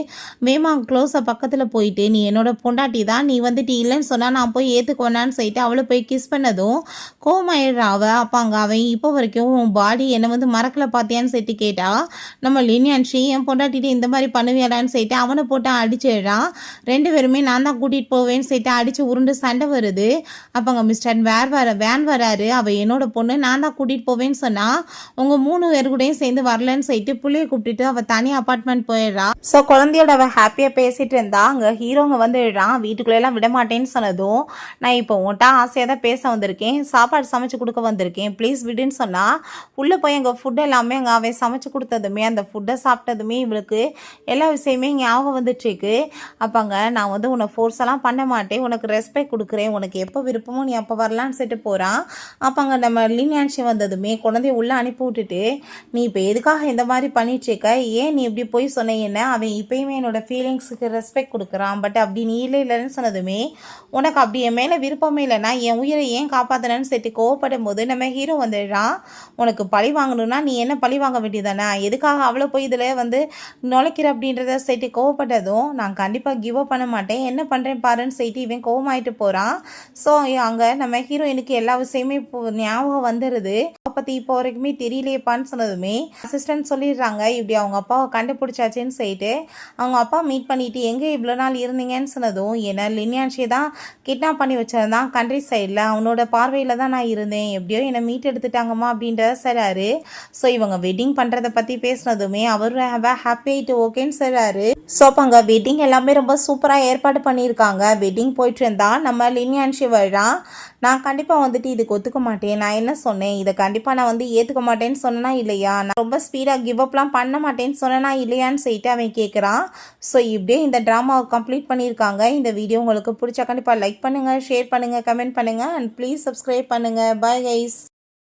மேமா க்ளோஸாக பக்கத்தில் போயிட்டு நீ என்னோட பொண்டாட்டி தான், நீ வந்துட்டு இல்லைன்னு சொன்னால் நான் போய் ஏற்றுக்குவேனான்னு சொல்லிட்டு அவளை போய் கிஸ் பண்ணதும் கோவமாயிடுறா அவள். அப்போ அங்கே அவன் இப்போ வரைக்கும் உன் பாடி என்னை வந்து மறக்கலை பார்த்தியான்னு சொல்லிட்டு கேட்டா நம்ம லினியான்ஷி என் பொண்டாட்டிட்டு இந்த மாதிரி பண்ணுவியாடான்னு சொல்லிட்டு அவனை போட்டு அடிச்சிடுறான். 2 பேருமே நான் தான் கூட்டிகிட்டு போவேன்னு சொல்லிட்டு அடித்து உருண்டு சண்டை வருது. அப்போ அங்கே மிஸ்டர் வேன் வராரு, அவள் என்னோட பொண்ணு நான் தான் கூட்டிகிட்டு போவேன்னு சொன்னால் உங்கள் 3 பேர் கூடயும் சேர்ந்து வரலன்னு சொல்லிட்டு பிள்ளைய கூப்பிட்டுட்டு அவள் தனி அப்பார்ட்மெண்ட் போயிடுறா. ஸோ குழந்தையோட அவள் ஹாப்பியாக பேசிகிட்டு இருந்தா அங்கே ஹீரோங்க வந்துடுறான். வீட்டுக்குள்ளெல்லாம் விட மாட்டேன்னு சொன்னதும் நான் இப்போ உன்ட்டா ஆசையாக தான் பேச வந்திருக்கேன், சாப்பாடு சமைச்சு கொடுக்க வந்திருக்கேன், ப்ளீஸ் விடுன்னு சொன்னால் உள்ளே போய் எங்கள் ஃபுட் எல்லாமே அங்கே அவன் சமைச்சு கொடுத்ததுமே அந்த ஃபுட்டை சாப்பிட்டதுமே இவளுக்கு எல்லா விஷயமே ஞாபகம் வந்துட்டுருக்கு. அப்போங்க நான் வந்து உன்னை ஃபோர்ஸ் எல்லாம் பண்ண மாட்டேன், உனக்கு ரெஸ்பெக்ட் கொடுக்குறேன், உனக்கு எப்போ விருப்பமோ நீ அப்போ வரலான்னு சொல்லிட்டு போகிறான். அப்போ அங்கே நம்ம லினியான்ஷி வந்ததுமே குழந்தைய உள்ளே அனுப்பி விட்டுட்டு நீ இப்போ எதுக்காக இந்த மாதிரி பண்ணிட்டுருக்க, ஏன் நீ இப்படி போய் சொன்ன என்ன, அவன் இப்பயுமே என்னோட ஃபீலிங்ஸுக்கு ரெஸ்பெக்ட் கொடுக்குறான், பட் அப்படி நீ இல்லைன்னு சொன்னதுமே உனக்கு அப்படி என் மேலே விருப்பமே இல்லைன்னா என் உயிரை ஏன் காப்பாற்றினு சொல்லிட்டு கோவப்படும் போது நம்ம ஹீரோ வந்துடுறான். உனக்கு பழி வாங்கணும்னா நீ என்ன பழி வாங்க வேண்டியதானே, எதுக்காக அவ்வளோ போய் இதில் வந்து நுழைக்கிற அப்படின்றத சொல்லிட்டு கோவப்பட்டதும் நான் கண்டிப்பாக கிவ் அப் பண்ண மாட்டேன், என்ன பண்ணுறேன் பாருன்னு சொல்லிட்டு இவன் கோவமாயிட்டு போகிறான். ஸோ அங்கே நம்ம ஹீரோயினுக்கு எல்லா விஷயமே இப்போ ஞாபகம் வந்துடுது. பற்றி இப்போ வரைக்குமே தெரியலையப்பான்னு சொன்னதுமே அசிஸ்டன்ட் சொல்லிடுறாங்க இப்படி அவங்க அப்பாவை கண்டுபிடிச்சாச்சுன்னு சொல்லிட்டு. அவங்க அப்பா மீட் பண்ணிட்டு எங்கே இவ்வளோ நாள் இருந்தீங்கன்னு சொன்னதும் என்ன லினியான்ஷியை தான் கிட்னாப் பண்ணி வச்சிருந்தான் கண்ட்ரி சைடில், அவனோட பார்வையில் தான் நான் இருந்தேன், எப்படியோ என்னை மீட் எடுத்துட்டாங்கம்மா அப்படின்றத சொல்கிறாரு. ஸோ இவங்க வெட்டிங் பண்ணுறதை பற்றி பேசுனதுமே அவர் ஹாப்பி ஆகிட்டு ஓகேன்னு சொல்கிறாரு. ஸோ அப்போ அங்கே வெட்டிங் எல்லாமே ரொம்ப சூப்பராக ஏற்பாடு பண்ணியிருக்காங்க. வெட்டிங் போயிட்டு இருந்தா நம்ம லினியான்ஷி வரான். நான் கண்டிப்பாக வந்துட்டு இதுக்கு ஒத்துக்க மாட்டேன், நான் என்ன சொன்னேன், இதை கண்டிப்பாக நான் வந்து ஏற்றுக்க மாட்டேன்னு சொன்னேன்னா இல்லையா, நான் ரொம்ப ஸ்பீடாக கிவ் அப்லாம் பண்ண மாட்டேன்னு சொன்னேன்னா இல்லையான்னு சொல்லிட்டு அவன் கேட்குறான். ஸோ இப்படியே இந்த ட்ராமாவை கம்ப்ளீட் பண்ணியிருக்காங்க. இந்த வீடியோ உங்களுக்கு பிடிச்சா கண்டிப்பாக லைக் பண்ணுங்கள், ஷேர் பண்ணுங்கள், கமெண்ட் பண்ணுங்கள் அண்ட் ப்ளீஸ் சப்ஸ்கிரைப் பண்ணுங்கள். Bye guys.